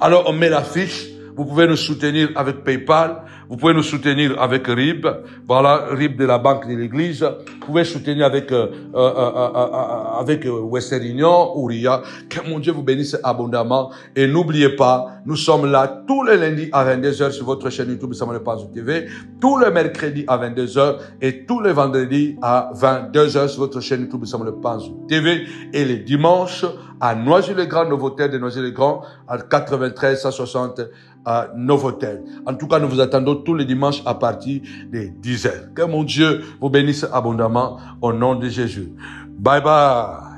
Alors, on met l'affiche. Vous pouvez nous soutenir avec PayPal. Vous pouvez nous soutenir avec RIB. Voilà, RIB de la Banque de l'Église. Vous pouvez soutenir avec Western Union ou RIA. Que mon Dieu vous bénisse abondamment. Et n'oubliez pas, nous sommes là tous les lundis à 22h sur votre chaîne YouTube Samuel Panzou TV. Tous les mercredis à 22h et tous les vendredis à 22h sur votre chaîne YouTube Samuel Panzou TV. Et les dimanches à Noisy-le-Grand, Novotel de Noisy-le-Grand, à 93 160 à Novotel. En tout cas, nous vous attendons tous les dimanches à partir des 10h. Que mon Dieu vous bénisse abondamment au nom de Jésus. Bye bye.